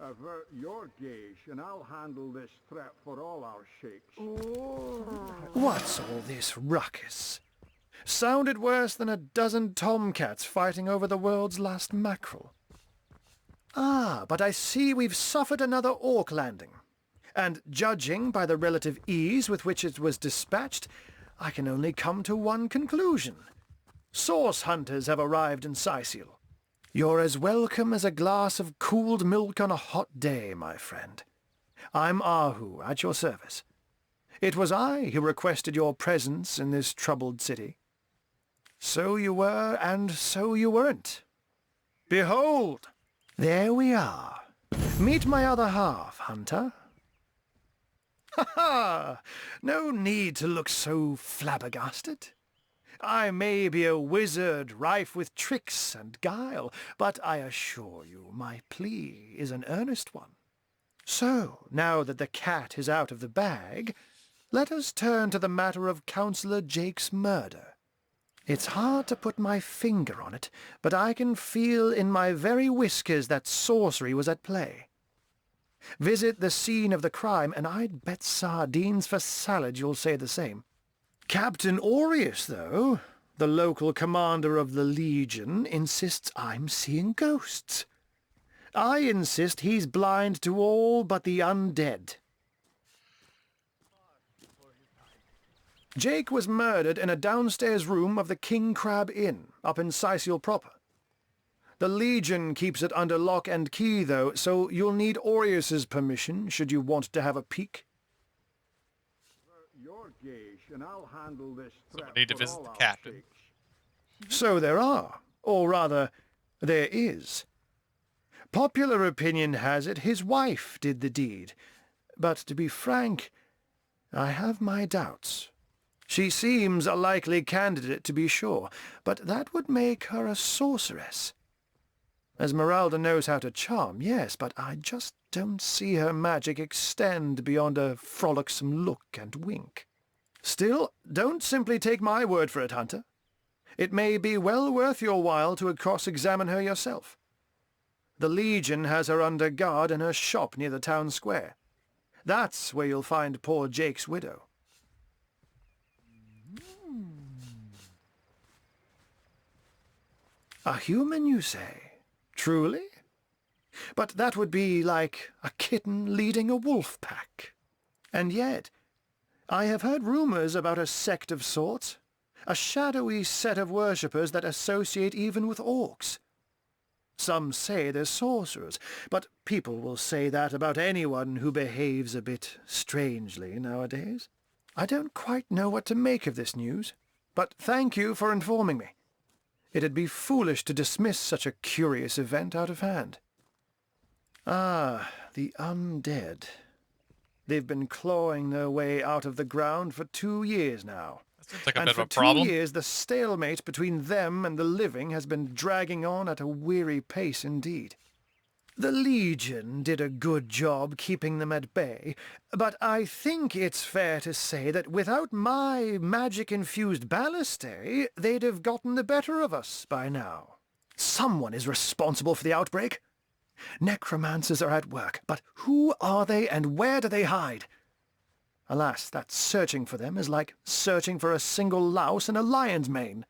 Avert your gaze, and I'll handle this threat for all our sheiks. What's all this ruckus? Sounded worse than a dozen tomcats fighting over the world's last mackerel. Ah, but I see we've suffered another orc landing. And judging by the relative ease with which it was dispatched, I can only come to one conclusion. Source hunters have arrived in Sicil. You're as welcome as a glass of cooled milk on a hot day, my friend. I'm Ahu, at your service. It was I who requested your presence in this troubled city. So you were, and so you weren't. Behold, there we are. Meet my other half, Hunter. Ha ha! No need to look so flabbergasted. I may be a wizard rife with tricks and guile, but I assure you my plea is an earnest one. So, now that the cat is out of the bag, let us turn to the matter of Councillor Jake's murder. It's hard to put my finger on it, but I can feel in my very whiskers that sorcery was at play. Visit the scene of the crime, and I'd bet sardines for salad you'll say the same. Captain Aries, though, the local commander of the Legion, insists I'm seeing ghosts. I insist he's blind to all but the undead. Jake was murdered in a downstairs room of the King Crab Inn, up in Sicil proper. The Legion keeps it under lock and key, though, so you'll need Orius's permission should you want to have a peek. Your gauge, and I'll handle this So we need to visit the captain. So there are, or rather, there is. Popular opinion has it his wife did the deed, but to be frank, I have my doubts. She seems a likely candidate, to be sure, but that would make her a sorceress. Esmeralda knows how to charm, yes, but I just don't see her magic extend beyond a frolicsome look and wink. Still, don't simply take my word for it, Hunter. It may be well worth your while to cross-examine her yourself. The Legion has her under guard in her shop near the town square. That's where you'll find poor Jake's widow. A human, you say? Truly? But that would be like a kitten leading a wolf pack. And yet, I have heard rumors about a sect of sorts, a shadowy set of worshippers that associate even with orcs. Some say they're sorcerers, but people will say that about anyone who behaves a bit strangely nowadays. I don't quite know what to make of this news, but thank you for informing me. It'd be foolish to dismiss such a curious event out of hand. Ah, the undead. They've been clawing their way out of the ground for 2 years now. That seems like a And bit for of a problem. 2 years, the stalemate between them and the living has been dragging on at a weary pace indeed. The Legion did a good job keeping them at bay, but I think it's fair to say that without my magic-infused ballistae, they'd have gotten the better of us by now. Someone is responsible for the outbreak. Necromancers are at work, but who are they and where do they hide? Alas, that searching for them is like searching for a single louse in a lion's mane.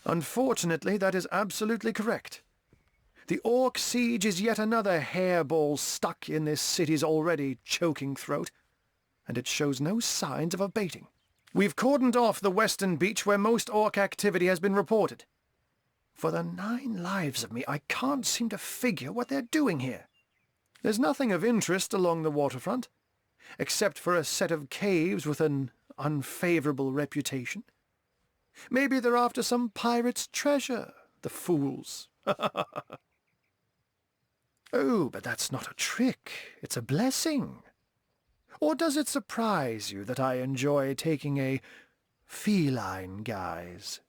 Unfortunately, that is absolutely correct. The Orc siege is yet another hairball stuck in this city's already choking throat, and it shows no signs of abating. We've cordoned off the western beach where most Orc activity has been reported. For the 9 lives of me, I can't seem to figure what they're doing here. There's nothing of interest along the waterfront, except for a set of caves with an unfavorable reputation. Maybe they're after some pirate's treasure, the fools. Oh, but that's not a trick. It's a blessing. Or does it surprise you that I enjoy taking a feline guise?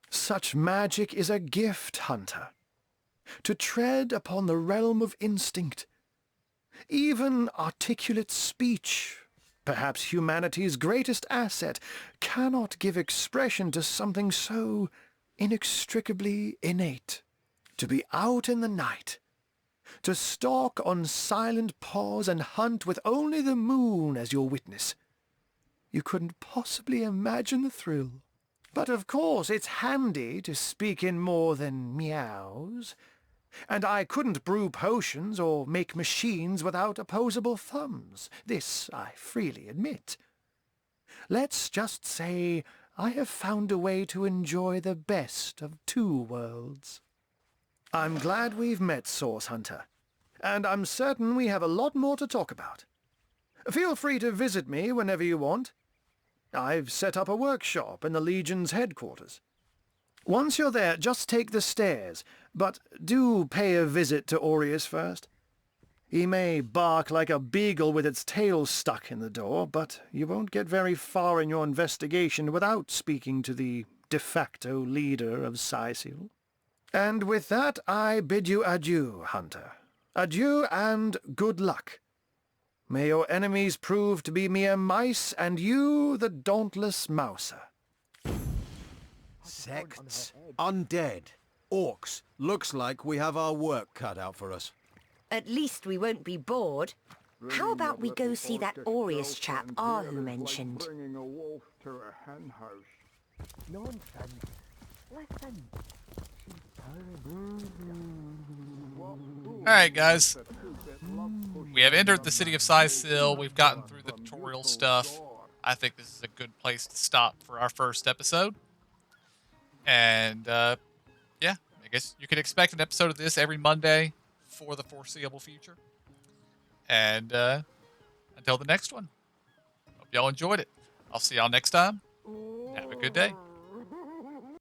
Such magic is a gift, Hunter. To tread upon the realm of instinct. Even articulate speech, perhaps humanity's greatest asset, cannot give expression to something so inextricably innate. To be out in the night, to stalk on silent paws and hunt with only the moon as your witness. You couldn't possibly imagine the thrill. But of course it's handy to speak in more than meows. And I couldn't brew potions or make machines without opposable thumbs. This I freely admit. let's just say I have found a way to enjoy the best of two worlds. I'm glad we've met, Source Hunter, and I'm certain we have a lot more to talk about. Feel free to visit me whenever you want. I've set up a workshop in the Legion's headquarters. Once you're there, just take the stairs, but do pay a visit to Aries first. He may bark like a beagle with its tail stuck in the door, but you won't get very far in your investigation without speaking to the de facto leader of Sicil. And with that, I bid you adieu, Hunter. Adieu and good luck. May your enemies prove to be mere mice, and you the dauntless mouser. Sects, undead, orcs. Looks like we have our work cut out for us. At least we won't be bored. How about we go see that Aries chap Ahu mentioned? Bringing a wolf to a hen house. Nonsense. Listen. Alright, guys. We have entered the city of Sicil. We've gotten through the tutorial stuff. I think this is a good place to stop for our first episode. And, yeah, I guess you can expect an episode of this every Monday for the foreseeable future. And, until the next one, hope y'all enjoyed it. I'll see y'all next time. Have a good day.